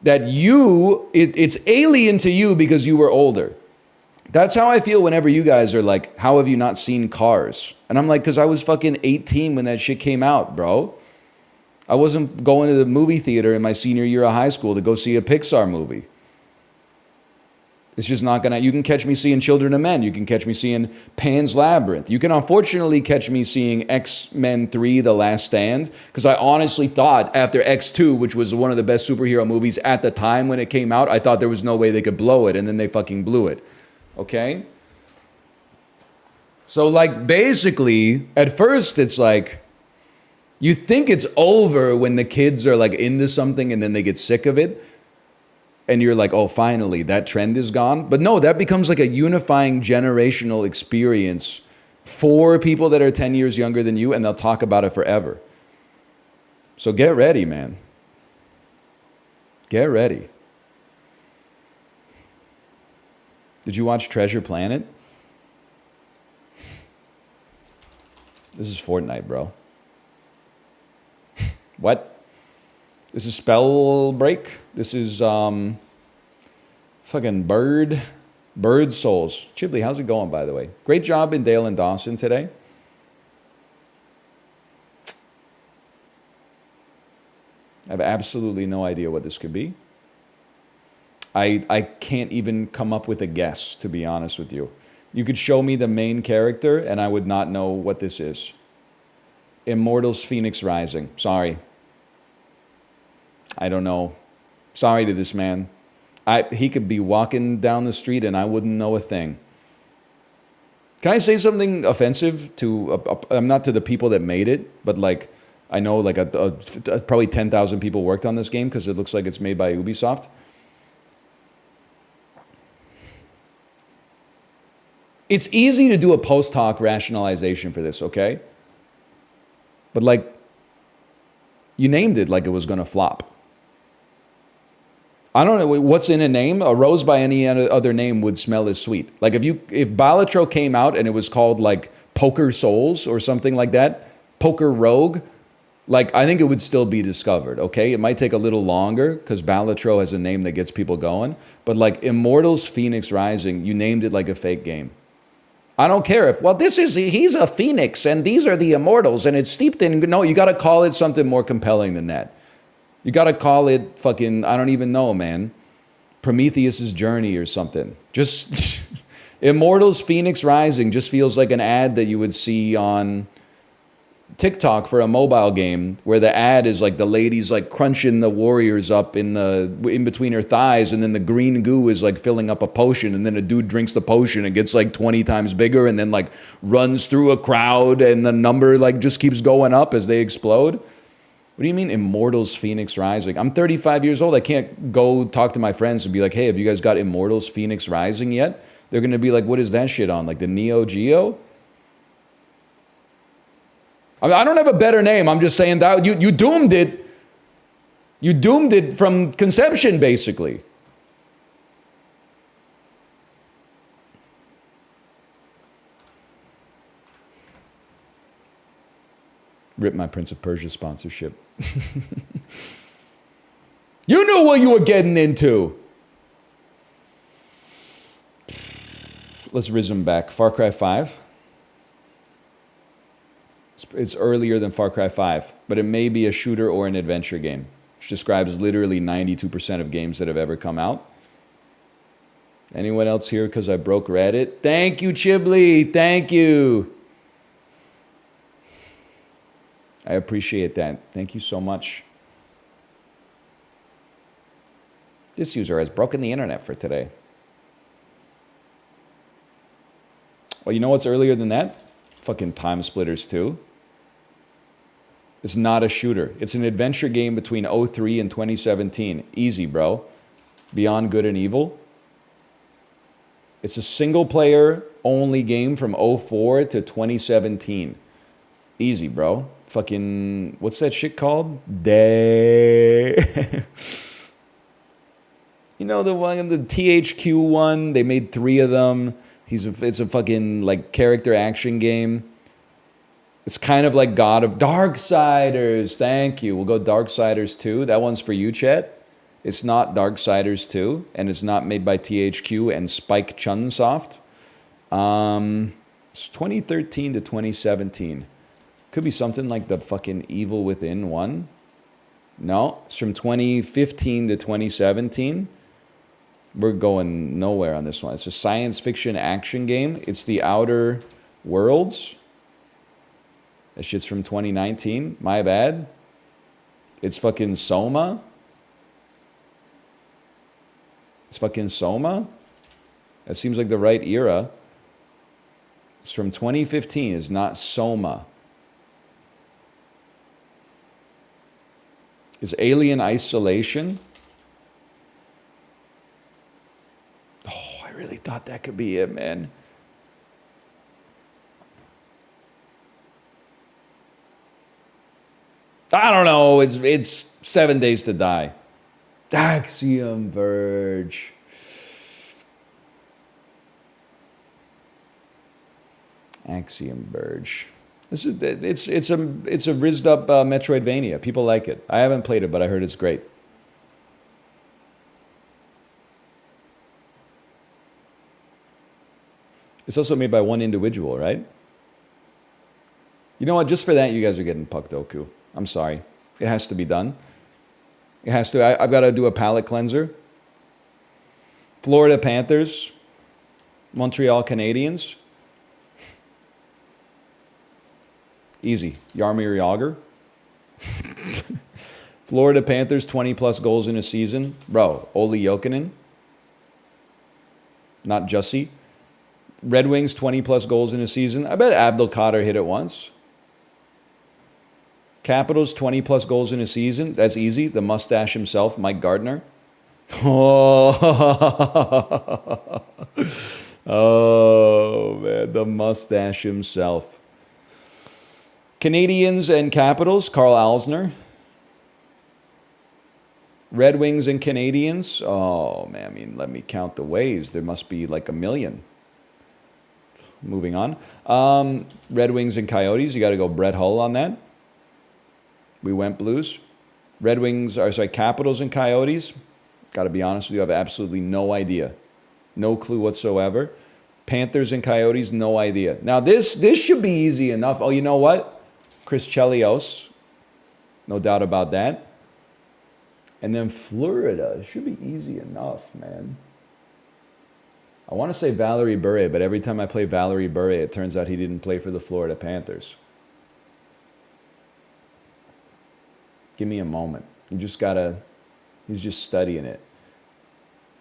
S1: that it's alien to you because you were older. That's how I feel whenever you guys are like, how have you not seen Cars? And I'm like, because I was fucking 18 when that shit came out, bro. I wasn't going to the movie theater in my senior year of high school to go see a Pixar movie. It's just not gonna, you can catch me seeing Children of Men. You can catch me seeing Pan's Labyrinth. You can unfortunately catch me seeing X-Men 3, The Last Stand, because I honestly thought after X2, which was one of the best superhero movies at the time when it came out, I thought there was no way they could blow it, and then they fucking blew it. Okay? So like basically, at first it's like, you think it's over when the kids are like into something and then they get sick of it. And you're like, oh, finally, that trend is gone. But no, that becomes like a unifying generational experience for people that are 10 years younger than you, and they'll talk about it forever. So get ready, man. Get ready. Did you watch Treasure Planet? This is Fortnite, bro. What? This is Spell Break. This is fucking Bird Souls. Chibley, how's it going, by the way? Great job in Dale and Dawson today. I have absolutely no idea what this could be. I can't even come up with a guess, to be honest with you. You could show me the main character, and I would not know what this is. Immortals Phoenix Rising. Sorry. I don't know. Sorry to this man. He could be walking down the street and I wouldn't know a thing. Can I say something offensive to, not to the people that made it, but like, I know like probably 10,000 people worked on this game because it looks like it's made by Ubisoft. It's easy to do a post hoc rationalization for this, okay? But like, you named it like it was going to flop. I don't know what's in a name. A rose by any other name would smell as sweet. Like if Balatro came out and it was called like Poker Souls or something like that, Poker Rogue, like I think it would still be discovered, okay? It might take a little longer because Balatro has a name that gets people going. But like Immortals Phoenix Rising, you named it like a fake game. I don't care if, well, he's a phoenix and these are the immortals and it's steeped in, no, you got to call it something more compelling than that. You got to call it fucking, I don't even know, man. Prometheus's Journey or something. Just Immortals Phoenix Rising just feels like an ad that you would see on TikTok for a mobile game where the ad is like the lady's like crunching the warriors up in between her thighs, and then the green goo is like filling up a potion, and then a dude drinks the potion and gets like 20 times bigger and then like runs through a crowd and the number like just keeps going up as they explode. What do you mean Immortals Phoenix Rising? I'm 35 years old. I can't go talk to my friends and be like, hey, have you guys got Immortals Phoenix Rising yet? They're going to be like, what is that shit on? Like the Neo Geo? I mean, I don't have a better name. I'm just saying that you doomed it. You doomed it from conception, basically. Rip my Prince of Persia sponsorship. You knew what you were getting into. Let's resume back. Far Cry 5. It's earlier than Far Cry 5, but it may be a shooter or an adventure game, which describes literally 92% of games that have ever come out. Anyone else here because I broke Reddit? Thank you, Chiblee. Thank you. I appreciate that. Thank you so much. This user has broken the internet for today. Well, you know what's earlier than that? Fucking Time Splitters 2. It's not a shooter. It's an adventure game between 03 and 2017. Easy, bro. Beyond Good and Evil. It's a single-player only game from 04 to 2017. Easy, bro. Fucking, what's that shit called? Day. You know the one, the THQ one? They made 3 of them. It's a fucking, like, character action game. It's kind of like God of Darksiders. Thank you. We'll go Darksiders 2. That one's for you, Chet. It's not Darksiders 2, and it's not made by THQ and Spike Chunsoft. It's 2013 to 2017. Could be something like the fucking Evil Within one. No, it's from 2015 to 2017. We're going nowhere on this one. It's a science fiction action game. It's The Outer Worlds. That shit's from 2019. My bad. It's fucking Soma. It's fucking Soma. That seems like the right era. It's from 2015. It's not Soma. It's Alien Isolation. Oh, I really thought that could be it, man. I don't know. It's 7 Days to Die. Axiom Verge. Axiom Verge. It's a rizzed up Metroidvania. People like it. I haven't played it, but I heard it's great. It's also made by one individual, right? You know what? Just for that, you guys are getting Puckdoku. I'm sorry. It has to be done. It has to. I've got to do a palate cleanser. Florida Panthers. Montreal Canadiens. Easy. Jaromir Jagr. Florida Panthers, 20-plus goals in a season. Bro, Olli Jokinen. Not Jussie. Red Wings, 20-plus goals in a season. I bet Abdelkader hit it once. Capitals, 20-plus goals in a season. That's easy. The mustache himself, Mike Gardner. Oh, man. The mustache himself. Canadians and Capitals, Carl Alsner. Red Wings and Canadians. Oh, man. I mean, let me count the ways. There must be like a million. Moving on. Red Wings and Coyotes. You got to go Brett Hull on that. We went Blues. Capitals and Coyotes. Got to be honest with you, I have absolutely no idea. No clue whatsoever. Panthers and Coyotes, no idea. Now, this should be easy enough. Oh, you know what? Chris Chelios. No doubt about that. And then Florida. It should be easy enough, man. I want to say Valerie Bure, but every time I play Valerie Bure, it turns out he didn't play for the Florida Panthers. Give me a moment. He's just studying it.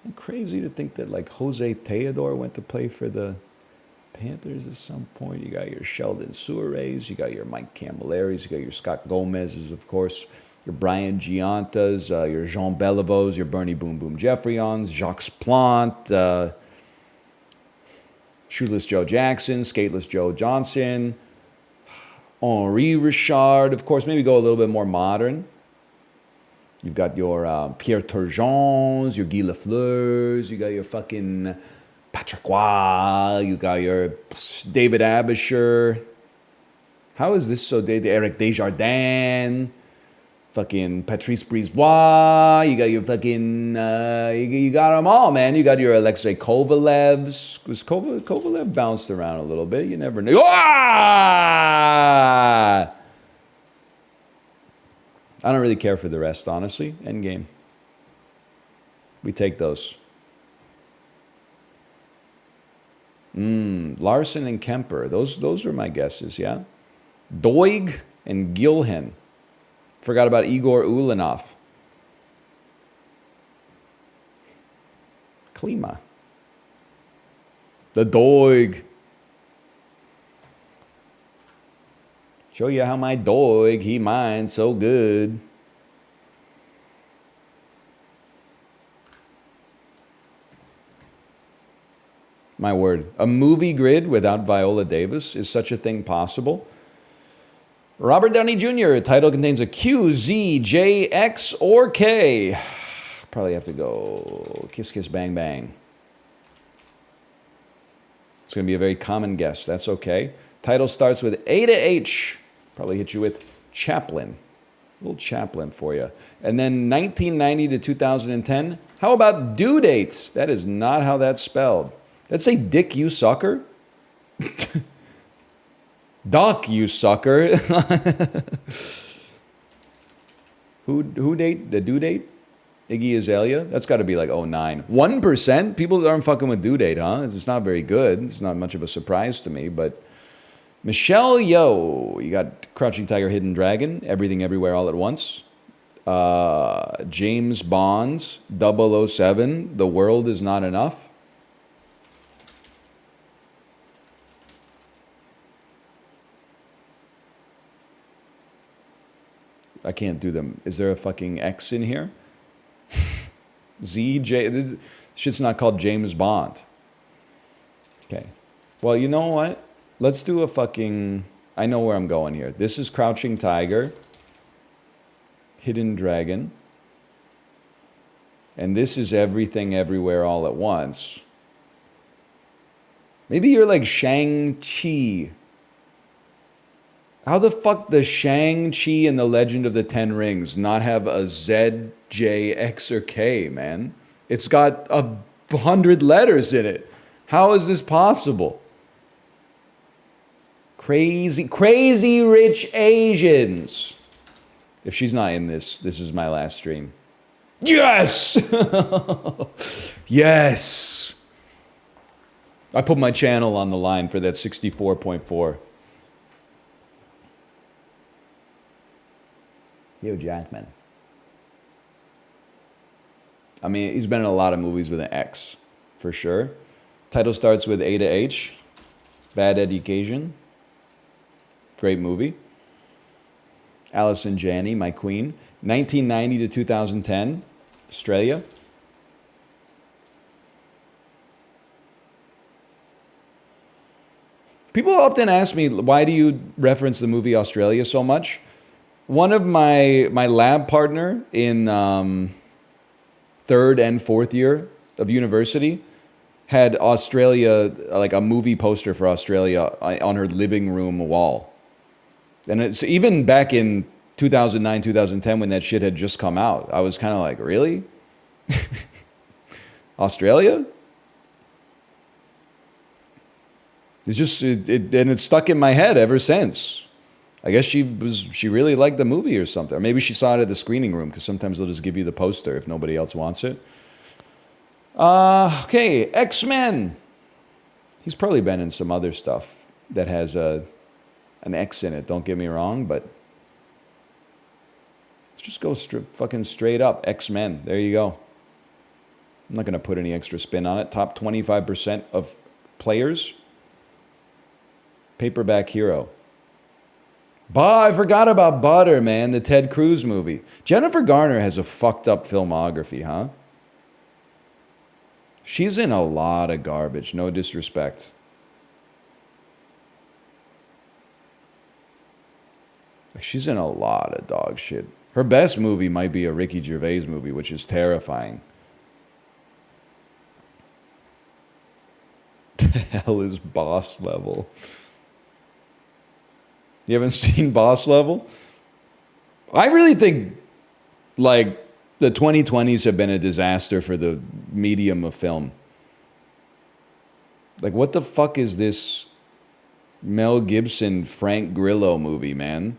S1: It's crazy to think that like Jose Theodore went to play for the Panthers at some point. You got your Sheldon Suarez, you got your Mike Camillaris, you got your Scott Gomez's, of course, your Brian Giantas, your Jean Beliveaux, your Bernie Boom Boom Jeffrions, Jacques Plante, Shoeless Joe Jackson, Skateless Joe Johnson, Henri Richard, of course, maybe go a little bit more modern. You've got your Pierre Turgeons, your Guy Lafleurs, you got your fucking Patrick Roy, you got your David Abisher. How is this so dated? Eric Desjardins. fucking Patrice Brisebois. You got your fucking, you got them all, man. You got your Alexei Kovalevs. Because Kovalev bounced around a little bit. You never knew. Ah! I don't really care for the rest, honestly. Endgame. We take those. Larson and Kemper. Those are my guesses, yeah? Doig and Gilhen. Forgot about Igor Ulanov. Klima. The Doig. Show you how my Doig, he mines so good. My word. A movie grid without Viola Davis? Is such a thing possible? Robert Downey Jr. Title contains a Q, Z, J, X, or K. Probably have to go Kiss Kiss Bang Bang. It's going to be a very common guess. That's okay. Title starts with A to H. Probably hit you with Chaplin. A little Chaplin for you. And then 1990 to 2010. How about due dates? That is not how that's spelled. Let's say Dick, you sucker. Doc, you sucker. Who date? The due date? Iggy Azalea? That's got to be like 09. 1%? People aren't fucking with due date, huh? It's not very good. It's not much of a surprise to me, but... Michelle Yeoh. You got Crouching Tiger, Hidden Dragon. Everything, Everywhere, All at Once. James Bond. 007. The World Is Not Enough. I can't do them. Is there a fucking X in here? This shit's not called James Bond. Okay. Well, you know what? Let's do a fucking... I know where I'm going here. This is Crouching Tiger. Hidden Dragon. And this is Everything, Everywhere, All at Once. Maybe you're like Shang-Chi. How the fuck does Shang-Chi and the Legend of the Ten Rings not have a Z, J, X, or K, man? It's got 100 letters in it. How is this possible? Crazy rich Asians. If she's not in this, this is my last stream. Yes! Yes! I put my channel on the line for that 64.4. Hugh Jackman. I mean, he's been in a lot of movies with an X, for sure. Title starts with A to H. Bad Education. Great movie. Allison Janney, My Queen. 1990 to 2010. Australia. People often ask me, why do you reference the movie Australia so much? One of my lab partner in third and fourth year of university had Australia, like a movie poster for Australia on her living room wall. And it's even back in 2009, 2010, when that shit had just come out, I was kind of like, really? Australia? It's just, and it's stuck in my head ever since. I guess she really liked the movie or something. Or maybe she saw it at the screening room, because sometimes they'll just give you the poster if nobody else wants it. Okay, X-Men. He's probably been in some other stuff that has an X in it, don't get me wrong, but let's just go fucking straight up. X-Men, there you go. I'm not going to put any extra spin on it. Top 25% of players. Paperback Hero. I forgot about Butter, man. The Ted Cruz movie. Jennifer Garner has a fucked up filmography, huh? She's in a lot of garbage. No disrespect. She's in a lot of dog shit. Her best movie might be a Ricky Gervais movie, which is terrifying. The hell is Boss Level? You haven't seen Boss Level? I really think Like, the 2020s have been a disaster for the medium of film. Like, what the fuck is this Mel Gibson, Frank Grillo movie, man?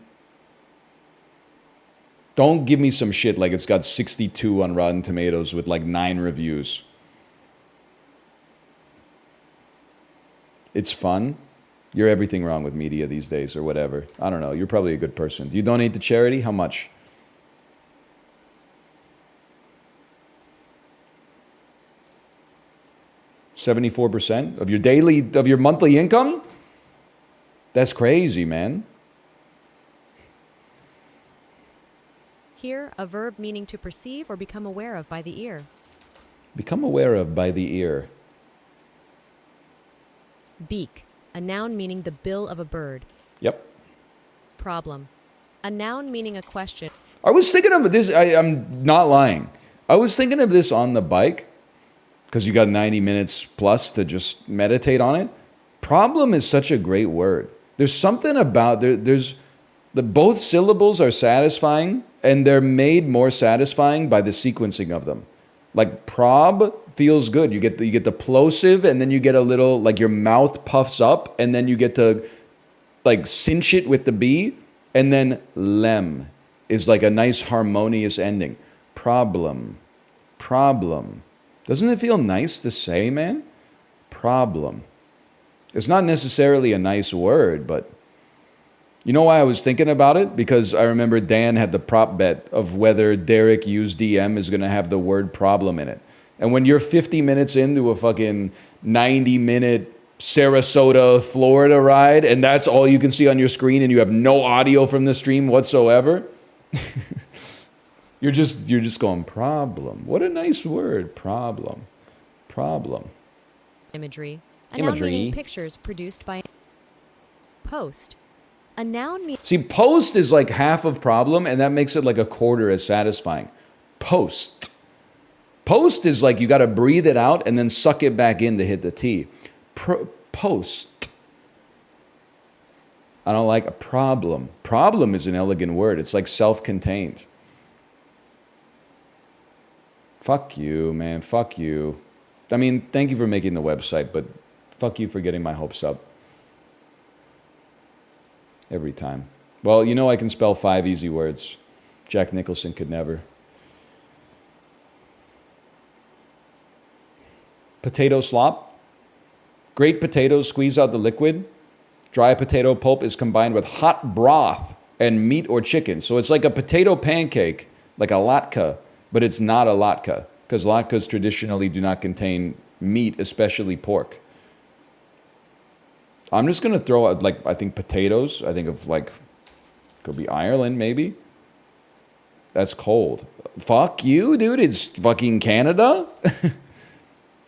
S1: Don't give me some shit like it's got 62 on Rotten Tomatoes with like 9 reviews. It's fun. You're everything wrong with media these days or whatever. I don't know. You're probably a good person. Do you donate to charity? How much? $74% of your monthly income? That's crazy, man.
S2: Here, a verb meaning to perceive or become aware of by the ear.
S1: Become aware of by the ear.
S2: Beak, a noun meaning the bill of a bird.
S1: Yep.
S2: Problem, a noun meaning a question.
S1: I was thinking of this. I'm not lying. I was thinking of this on the bike because you got 90 minutes plus to just meditate on it. Problem is such a great word. There's something about there's both syllables are satisfying, and they're made more satisfying by the sequencing of them. Like prob feels good. You get the plosive, and then you get a little like your mouth puffs up, and then you get to like cinch it with the B, and then lem is like a nice harmonious ending. Problem. Doesn't it feel nice to say, man? Problem. It's not necessarily a nice word, but you know why I was thinking about it? Because I remember Dan had the prop bet of whether Derek Hughes DM is going to have the word problem in it. And when you're 50 minutes into a fucking 90-minute Sarasota, Florida ride, and that's all you can see on your screen, and you have no audio from the stream whatsoever, you're just going, problem. What a nice word, problem.
S2: Imagery. A noun meaning pictures produced by post. A noun means...
S1: See, post is like half of problem, and that makes it like a quarter as satisfying. Post is like you got to breathe it out and then suck it back in to hit the T. Post. I don't like a problem. Problem is an elegant word. It's like self-contained. Fuck you, man. Fuck you. I mean, thank you for making the website, but fuck you for getting my hopes up. Every time. Well, you know I can spell 5 easy words. Jack Nicholson could never. Potato slop. Great potatoes squeeze out the liquid. Dry potato pulp is combined with hot broth and meat or chicken. So it's like a potato pancake, like a latke, but it's not a latke, because latkes traditionally do not contain meat, especially pork. I'm just going to throw out, like, I think potatoes. I think of, like, could be Ireland, maybe. That's cold. Fuck you, dude. It's fucking Canada?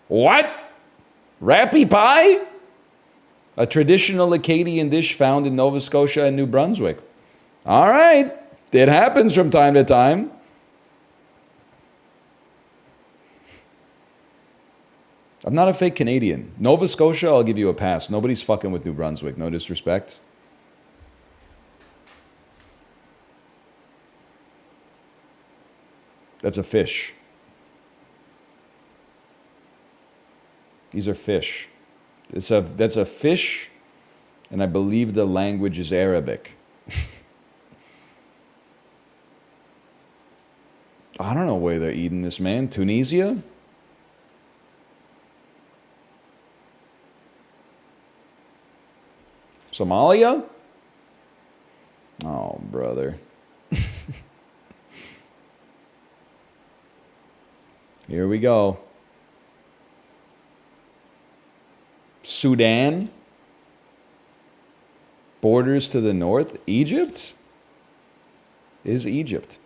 S1: What? Rappy pie? A traditional Acadian dish found in Nova Scotia and New Brunswick. All right. It happens from time to time. I'm not a fake Canadian. Nova Scotia, I'll give you a pass. Nobody's fucking with New Brunswick. No disrespect. That's a fish. These are fish. That's a fish, and I believe the language is Arabic. I don't know where they're eating this, man. Tunisia? Somalia? Oh, brother. Here we go. Sudan? Borders to the north? Egypt? Is Egypt?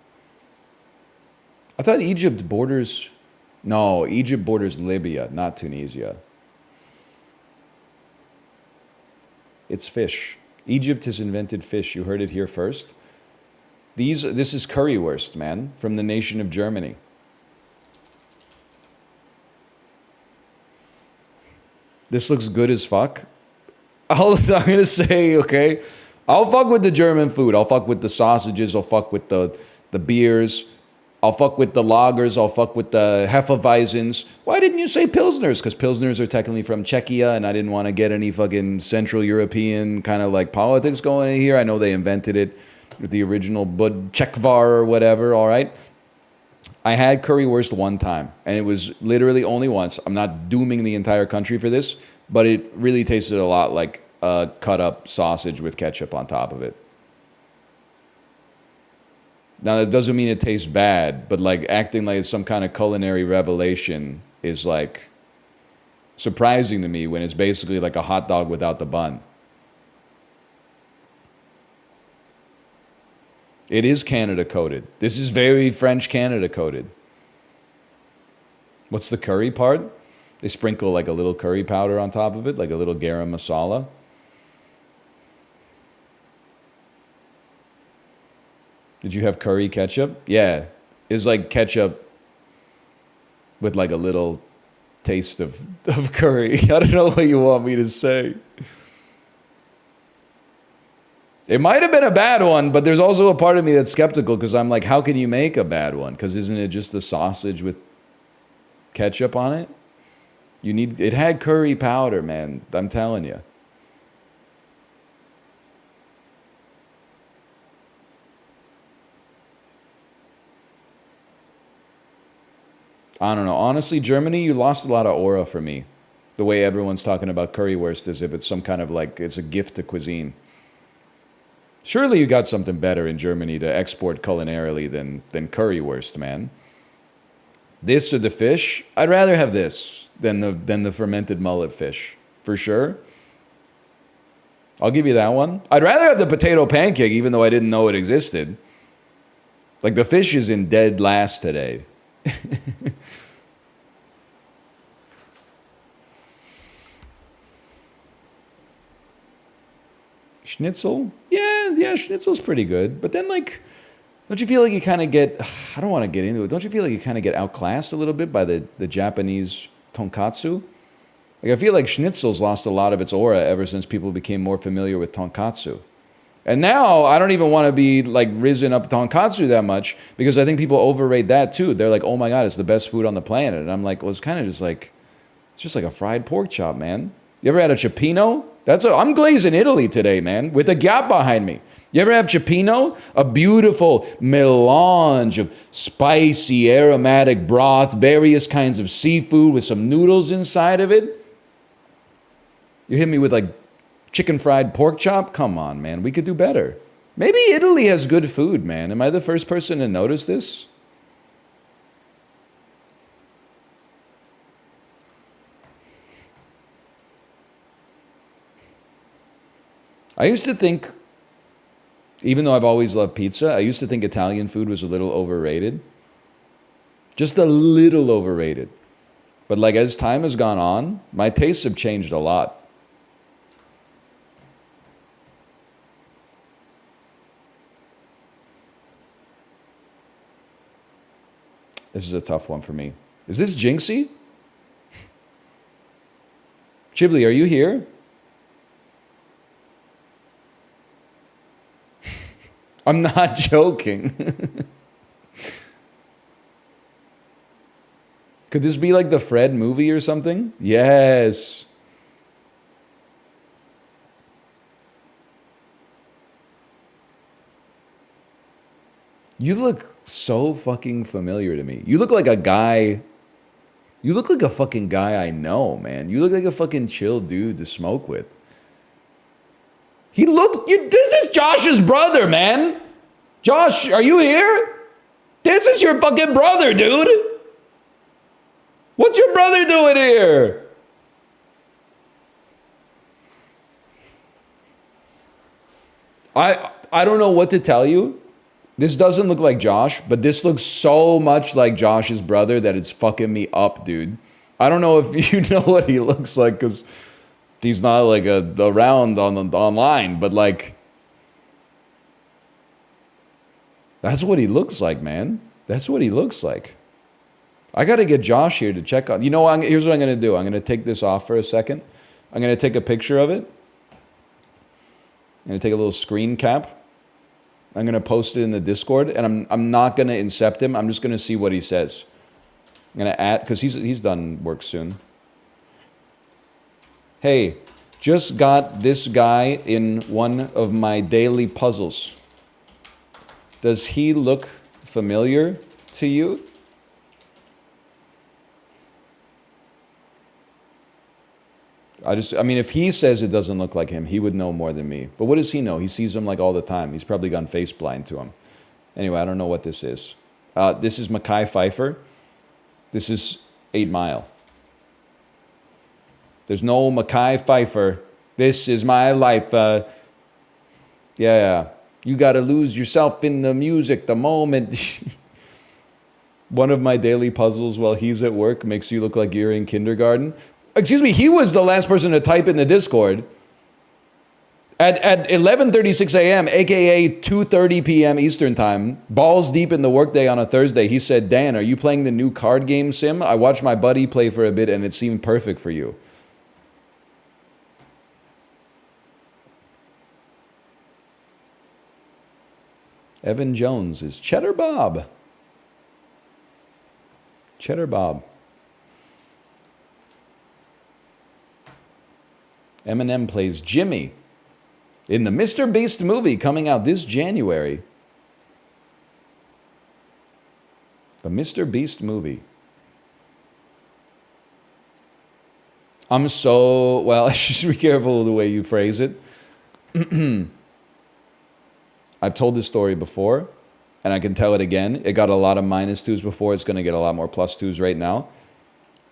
S1: I thought Egypt borders... No, Egypt borders Libya, not Tunisia. It's fish. Egypt has invented fish. You heard it here first. This is currywurst, man, from the nation of Germany. This looks good as fuck. I'm going to say, okay, I'll fuck with the German food. I'll fuck with the sausages. I'll fuck with the beers. I'll fuck with the lagers. I'll fuck with the Hefeweizens. Why didn't you say Pilsners? Because Pilsners are technically from Czechia, and I didn't want to get any fucking Central European kind of like politics going in here. I know they invented it with the original Bud Czechvar or whatever, all right? I had currywurst one time, and it was literally only once. I'm not dooming the entire country for this, but it really tasted a lot like a cut-up sausage with ketchup on top of it. Now, that doesn't mean it tastes bad, but like acting like it's some kind of culinary revelation is like surprising to me when it's basically like a hot dog without the bun. It is Canada coated. This is very French Canada coated. What's the curry part? They sprinkle like a little curry powder on top of it, like a little garam masala. Did you have curry ketchup? Yeah. It's like ketchup with like a little taste of curry. I don't know what you want me to say. It might have been a bad one, but there's also a part of me that's skeptical because I'm like, how can you make a bad one? Because isn't it just the sausage with ketchup on it? It had curry powder, man. I'm telling you. I don't know. Honestly, Germany, you lost a lot of aura for me. The way everyone's talking about currywurst as if it's some kind of like, it's a gift to cuisine. Surely you got something better in Germany to export culinarily than currywurst, man. This or the fish? I'd rather have this than the fermented mullet fish, for sure. I'll give you that one. I'd rather have the potato pancake, even though I didn't know it existed. Like, the fish is in dead last today. Schnitzel? Yeah, schnitzel's pretty good. But then, like, don't you feel like you kind of get, I don't want to get into it, don't you feel like you kind of get outclassed a little bit by the Japanese tonkatsu? Like, I feel like schnitzel's lost a lot of its aura ever since people became more familiar with tonkatsu. And now, I don't even want to be, like, risen up tonkatsu that much because I think people overrate that, too. They're like, oh, my God, it's the best food on the planet. And I'm like, well, it's kind of just like, it's just like a fried pork chop, man. You ever had a cioppino? I'm glazing Italy today, man, with a gap behind me. You ever have cioppino? A beautiful melange of spicy, aromatic broth, various kinds of seafood with some noodles inside of it. You hit me with, like, chicken fried pork chop? Come on, man. We could do better. Maybe Italy has good food, man. Am I the first person to notice this? I used to think, even though I've always loved pizza, I used to think Italian food was a little overrated. Just a little overrated. But like as time has gone on, my tastes have changed a lot. This is a tough one for me. Is this Jinxie? Chibli, are you here? I'm not joking. Could this be like the Fred movie or something? Yes. You look so fucking familiar to me. You look like a guy. You look like a fucking guy I know, man. You look like a fucking chill dude to smoke with. This is Josh's brother, man. Josh, are you here? This is your fucking brother, dude. What's your brother doing here? I don't know what to tell you. This doesn't look like Josh, but this looks so much like Josh's brother that it's fucking me up, dude. I don't know if you know what he looks like because he's not like around online, but like that's what he looks like, man. That's what he looks like. I got to get Josh here to check on. You know, here's what I'm going to do. I'm going to take this off for a second. I'm going to take a picture of it. I'm going to take a little screen cap. I'm gonna post it in the Discord, and I'm not gonna incept him. I'm just gonna see what he says. I'm gonna add, because he's done work soon. Hey, just got this guy in one of my daily puzzles. Does he look familiar to you? I mean, if he says it doesn't look like him, he would know more than me. But what does he know? He sees him like all the time. He's probably gone face blind to him. Anyway, I don't know what this is. This is Mackay Pfeiffer. This is 8 Mile. There's no Mackay Pfeiffer. This is my life. Yeah. You gotta lose yourself in the music the moment. One of my daily puzzles while he's at work makes you look like you're in kindergarten. Excuse me, he was the last person to type in the Discord. At 11:36 a.m., aka 2:30 p.m. Eastern Time, balls deep in the workday on a Thursday, he said, Dan, are you playing the new card game sim? I watched my buddy play for a bit and it seemed perfect for you. Evan Jones is Cheddar Bob. Cheddar Bob. Eminem plays Jimmy in the Mr. Beast movie coming out this January. The Mr. Beast movie. I'm so, well, I should be careful the way you phrase it. I've told this story before, and I can tell it again. It got a lot of -2s before. It's going to get a lot more +2s right now.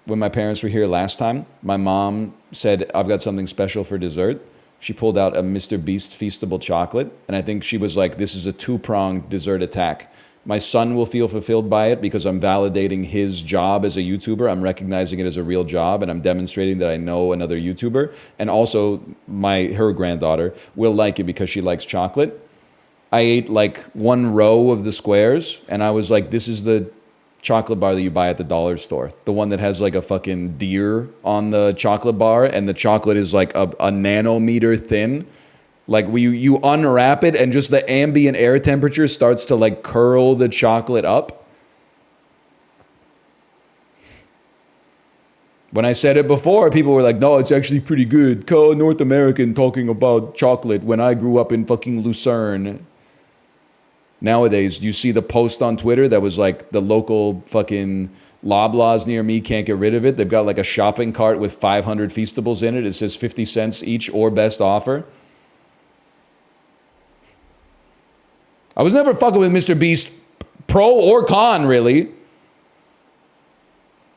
S1: When my parents were here last time, my mom said, I've got something special for dessert. She pulled out a Mr. Beast Feastable chocolate, and I think she was like, this is a two-pronged dessert attack. My son will feel fulfilled by it because I'm validating his job as a YouTuber. I'm recognizing it as a real job, and I'm demonstrating that I know another YouTuber. And also, her granddaughter will like it because she likes chocolate. I ate like one row of the squares, and I was like, this is the chocolate bar that you buy at the dollar store. The one that has like a fucking deer on the chocolate bar, and the chocolate is like a nanometer thin. Like you unwrap it, and just the ambient air temperature starts to like curl the chocolate up. When I said it before, people were like, no, it's actually pretty good. North American talking about chocolate when I grew up in fucking Lucerne. Nowadays, you see the post on Twitter that was like, the local fucking Loblaws near me can't get rid of it. They've got like a shopping cart with 500 Feastables in it. It says 50 cents each or best offer. I was never fucking with Mr. Beast, pro or con, really.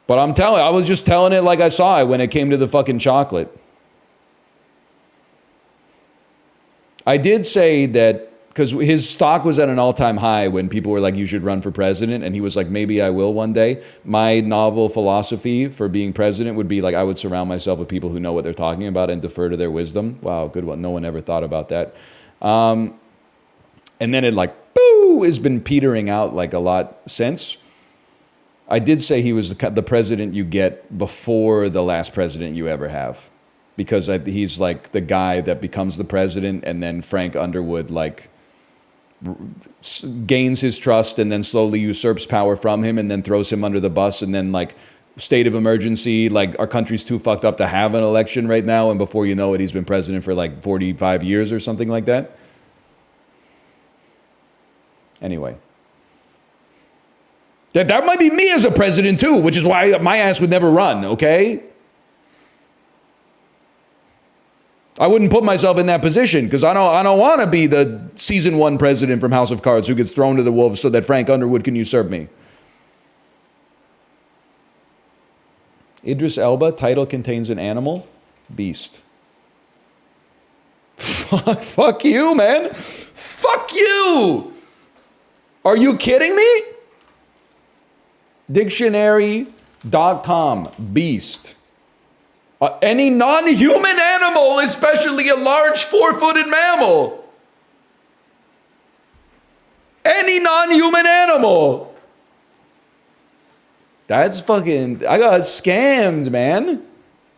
S1: But I was just telling it like I saw it when it came to the fucking chocolate. I did say that, because his stock was at an all-time high when people were like, you should run for president, and he was like, maybe I will one day. My novel philosophy for being president would be like, I would surround myself with people who know what they're talking about and defer to their wisdom. Wow, good one. No one ever thought about that. And then it like, boo, has been petering out like a lot since. I did say he was the president you get before the last president you ever have. Because he's like the guy that becomes the president, and then Frank Underwood like gains his trust and then slowly usurps power from him and then throws him under the bus, and then like state of emergency, like our country's too fucked up to have an election right now, and before you know it, he's been president for like 45 years or something like that. Anyway. That might be me as a president too, which is why my ass would never run, okay? I wouldn't put myself in that position because I don't want to be the season 1 president from House of Cards who gets thrown to the wolves so that Frank Underwood can usurp me. Idris Elba, title contains an animal, beast. Fuck you, man. Fuck you. Are you kidding me? Dictionary.com, beast. Any non-human animal, especially a large 4-footed mammal. Any non-human animal. That's fucking, I got scammed, man.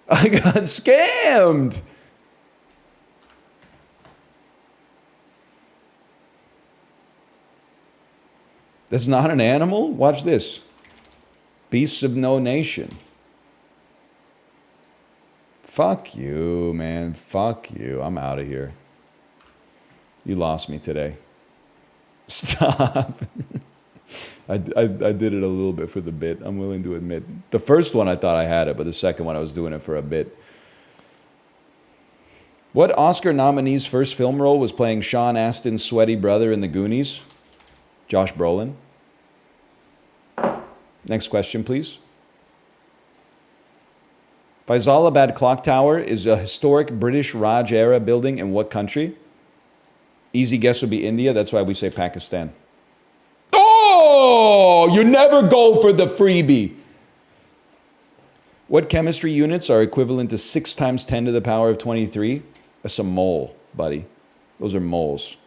S1: I got scammed. That's not an animal? Watch this. Beasts of no nation. Fuck you, man. Fuck you. I'm out of here. You lost me today. Stop. I did it a little bit for the bit. I'm willing to admit. The first one I thought I had it, but the second one I was doing it for a bit. What Oscar nominee's first film role was playing Sean Astin's sweaty brother in The Goonies? Josh Brolin. Next question, please. Faisalabad Clock Tower is a historic British Raj-era building in what country? Easy guess would be India. That's why we say Pakistan. Oh, you never go for the freebie. What chemistry units are equivalent to 6 times 10 to the power of 23? That's a mole, buddy. Those are moles.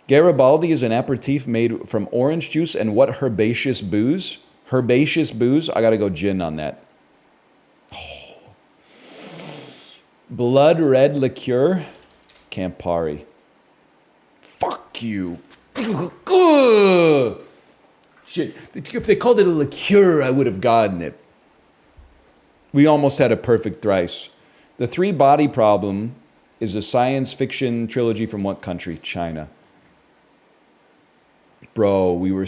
S1: Garibaldi is an aperitif made from orange juice and what herbaceous booze? Herbaceous booze? I gotta go gin on that. Oh. Blood red liqueur? Campari. Fuck you. Shit. If they called it a liqueur, I would have gotten it. We almost had a perfect thrice. The Three Body Problem is a science fiction trilogy from what country? China. Bro, we were...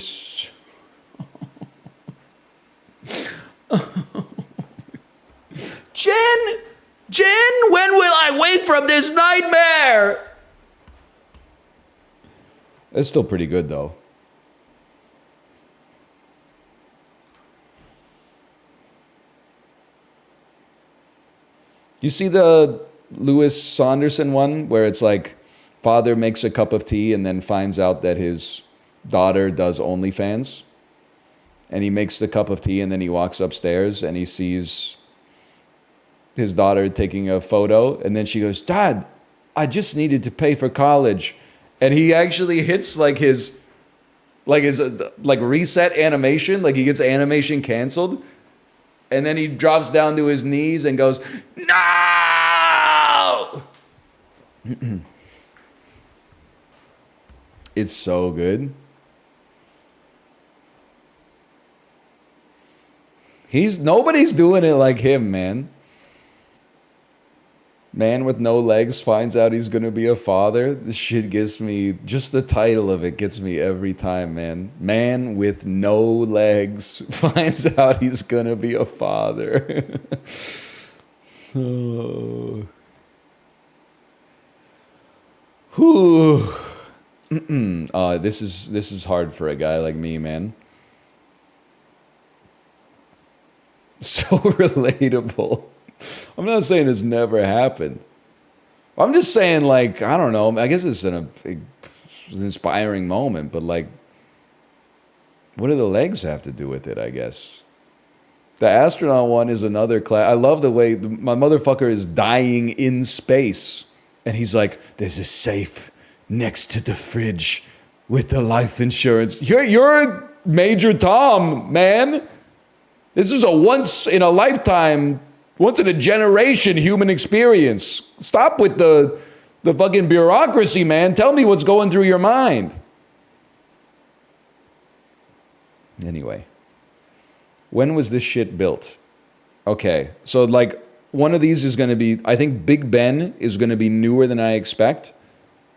S1: Jen! Jen, when will I wake from this nightmare? That's still pretty good, though. You see the Lewis Saunderson one where it's like father makes a cup of tea and then finds out that his daughter does OnlyFans? And he makes the cup of tea and then he walks upstairs and he sees his daughter taking a photo. And then she goes, Dad, I just needed to pay for college. And he actually hits his reset animation. Like he gets animation canceled. And then he drops down to his knees and goes, no! It's so good. Nobody's doing it like him, man. Man with no legs finds out he's gonna be a father. This shit gets me, just the title of it gets me every time, man. Man with no legs finds out he's gonna be a father. Oh. Whew. This is hard for a guy like me, man. So relatable. I'm not saying it's never happened. I'm just saying, like, I don't know. I guess it's an inspiring moment, but like, what do the legs have to do with it, I guess? The astronaut one is another class. I love the way my motherfucker is dying in space. And he's like, there's a safe next to the fridge with the life insurance. You're Major Tom, man. This is a once in a lifetime, once in a generation human experience. Stop with the fucking bureaucracy, man. Tell me what's going through your mind. Anyway, when was this shit built? Okay, so like one of these is going to be, I think Big Ben is going to be newer than I expect.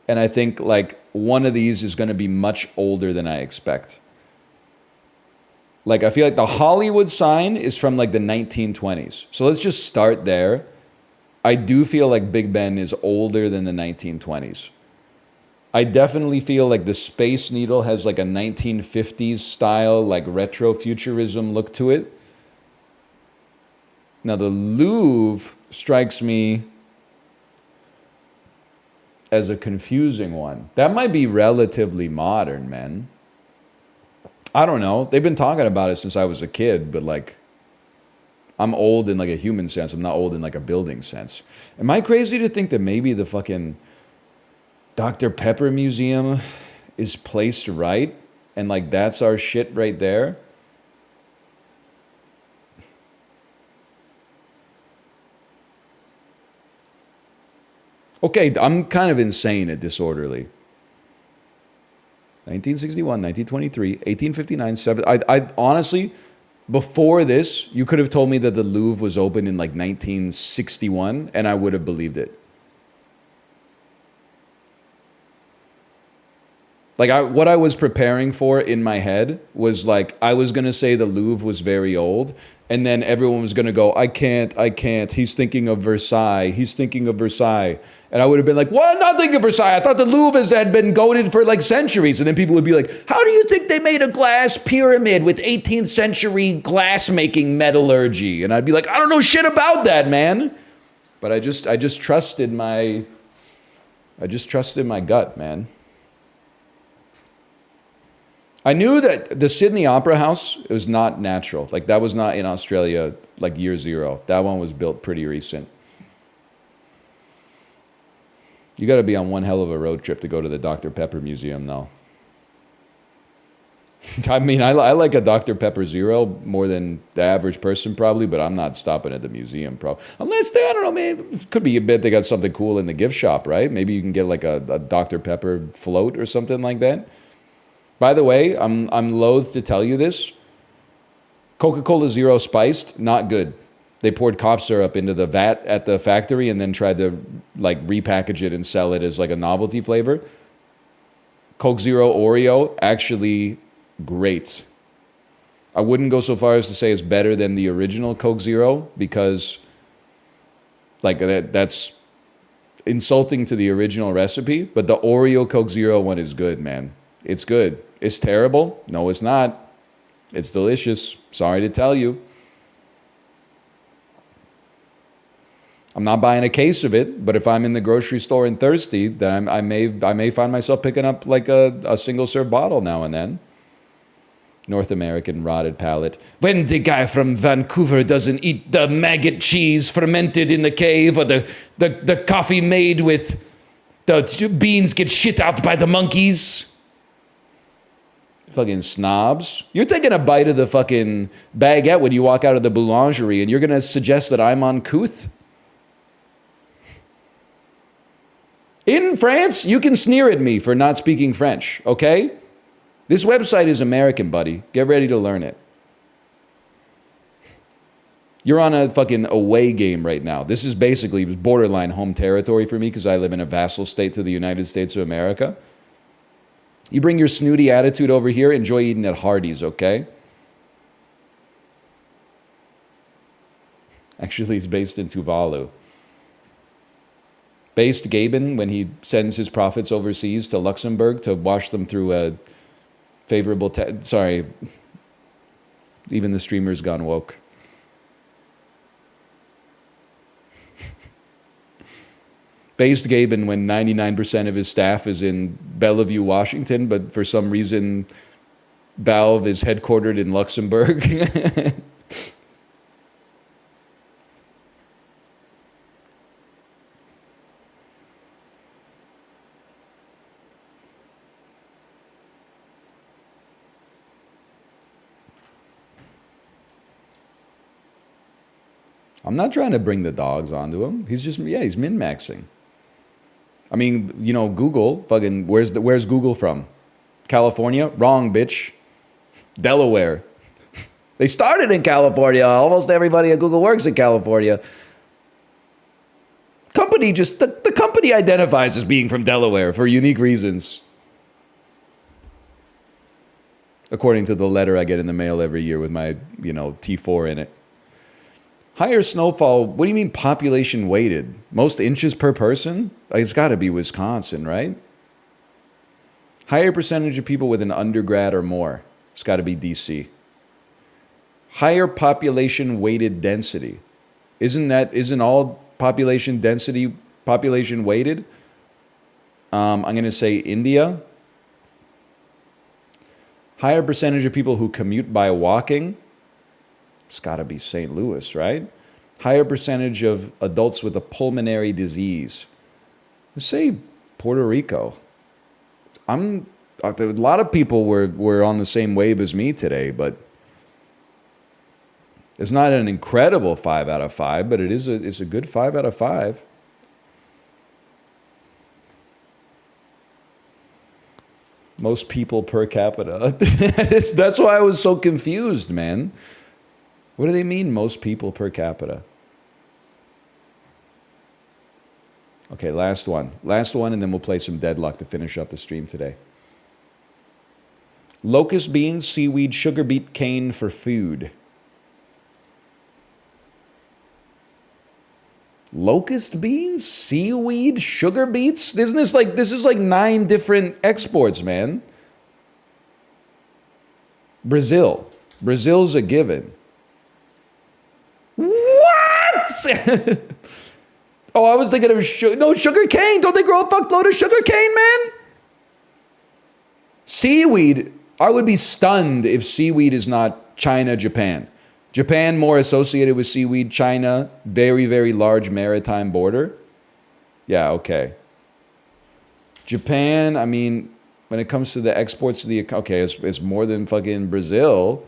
S1: And I think like one of these is going to be much older than I expect. Like, I feel like the Hollywood sign is from like the 1920s. So let's just start there. I do feel like Big Ben is older than the 1920s. I definitely feel like the Space Needle has like a 1950s style, like retro futurism look to it. Now the Louvre strikes me as a confusing one. That might be relatively modern, man. I don't know. They've been talking about it since I was a kid, but like, I'm old in like a human sense. I'm not old in like a building sense. Am I crazy to think that maybe the fucking Dr. Pepper Museum is placed right? And like, that's our shit right there? Okay, I'm kind of insane at disorderly. 1961, 1923, 1859, 7. I honestly, before this, you could have told me that the Louvre was open in like 1961, and I would have believed it. Like, what I was preparing for in my head was like, I was going to say the Louvre was very old, and then everyone was going to go, I can't. He's thinking of Versailles. He's thinking of Versailles. And I would have been like, well, I'm not thinking of Versailles. I thought the Louvre had been goated for like centuries. And then people would be like, how do you think they made a glass pyramid with 18th century glass-making metallurgy? And I'd be like, I don't know shit about that, man. But I just trusted my gut, man. I knew that the Sydney Opera House was not natural. Like, that was not in Australia, like, year zero. That one was built pretty recent. You got to be on one hell of a road trip to go to the Dr. Pepper Museum, though. I mean, I like a Dr. Pepper Zero more than the average person, probably, but I'm not stopping at the museum, unless I don't know, man, it could be a bit they got something cool in the gift shop, right? Maybe you can get, like, a Dr. Pepper float or something like that. By the way, I'm loath to tell you this. Coca-Cola Zero Spiced, not good. They poured cough syrup into the vat at the factory and then tried to like repackage it and sell it as like a novelty flavor. Coke Zero Oreo, actually great. I wouldn't go so far as to say it's better than the original Coke Zero because like that's insulting to the original recipe, but the Oreo Coke Zero one is good, man. It's good. It's terrible? No, it's not. It's delicious. Sorry to tell you. I'm not buying a case of it, but if I'm in the grocery store and thirsty, then I may find myself picking up like a single-serve bottle now and then. North American rotted palate. When the guy from Vancouver doesn't eat the maggot cheese fermented in the cave or the coffee made with the beans get shit out by the monkeys. Fucking snobs. You're taking a bite of the fucking baguette when you walk out of the boulangerie and you're going to suggest that I'm uncouth? In France, you can sneer at me for not speaking French, okay? This website is American, buddy. Get ready to learn it. You're on a fucking away game right now. This is basically borderline home territory for me because I live in a vassal state to the United States of America. You bring your snooty attitude over here, enjoy eating at Hardee's, okay? Actually, it's based in Tuvalu. Based Gaben when he sends his profits overseas to Luxembourg to wash them through a favorable... Sorry. Even the streamer's gone woke. Based Gaben when 99% of his staff is in Bellevue, Washington, but for some reason Valve is headquartered in Luxembourg. I'm not trying to bring the dogs onto him. He's just, he's min-maxing. I mean, you know, Google, fucking, where's Google from? California? Wrong, bitch. Delaware. They started in California. Almost everybody at Google works in California. The company identifies as being from Delaware for unique reasons. According to the letter I get in the mail every year with my, T4 in it. Higher snowfall, what do you mean population weighted? Most inches per person? It's got to be Wisconsin, right? Higher percentage of people with an undergrad or more. It's got to be DC. Higher population weighted density. Isn't all population density population weighted? I'm going to say India. Higher percentage of people who commute by walking. It's got to be St. Louis, right? Higher percentage of adults with a pulmonary disease. Let's say Puerto Rico. A lot of people were on the same wave as me today, but it's not an incredible 5 out of 5, but it's a good 5 out of 5. Most people per capita. That's why I was so confused, man. What do they mean, most people per capita? Okay, last one. Last one, and then we'll play some Deadlock to finish up the stream today. Locust beans, seaweed, sugar beet, cane for food. Locust beans, seaweed, sugar beets? This is like 9 different exports, man. Brazil. Brazil's a given. What? Oh, I was thinking of sugar cane. Don't they grow a fuckload of sugar cane, man? Seaweed. I would be stunned if seaweed is not China, Japan. Japan more associated with seaweed. China, very, very large maritime border. Yeah, okay. Japan, I mean, when it comes to the exports to the... Okay, it's more than fucking Brazil.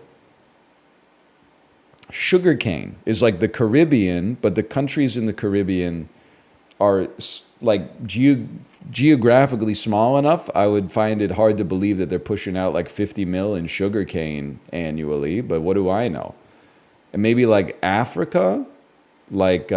S1: Sugarcane is like the Caribbean, but the countries in the Caribbean are like geographically small enough. I would find it hard to believe that they're pushing out like 50 mil in sugarcane annually, but what do I know? And maybe like Africa, like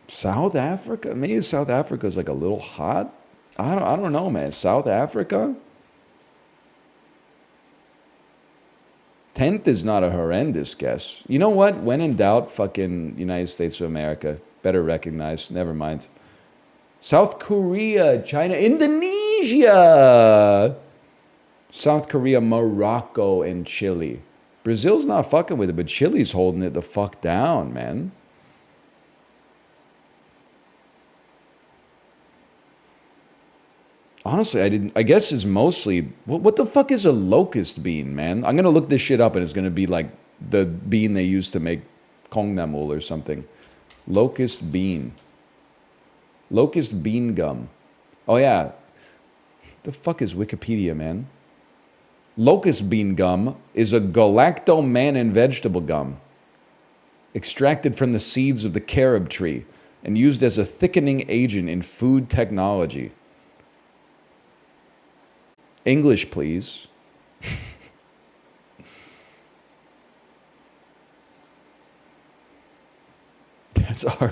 S1: South Africa? Maybe South Africa is like a little hot. I don't know, man. South Africa? 10th is not a horrendous guess. You know what? When in doubt, fucking United States of America. Better recognize. Never mind. South Korea, China, Indonesia. South Korea, Morocco, and Chile. Brazil's not fucking with it, but Chile's holding it the fuck down, man. Honestly, I guess it's mostly... What the fuck is a locust bean, man? I'm going to look this shit up, and it's going to be like the bean they use to make kongnamul or something. Locust bean. Locust bean gum. Oh, yeah. The fuck is Wikipedia, man? Locust bean gum is a galactomannan vegetable gum extracted from the seeds of the carob tree and used as a thickening agent in food technology. English, please. That's our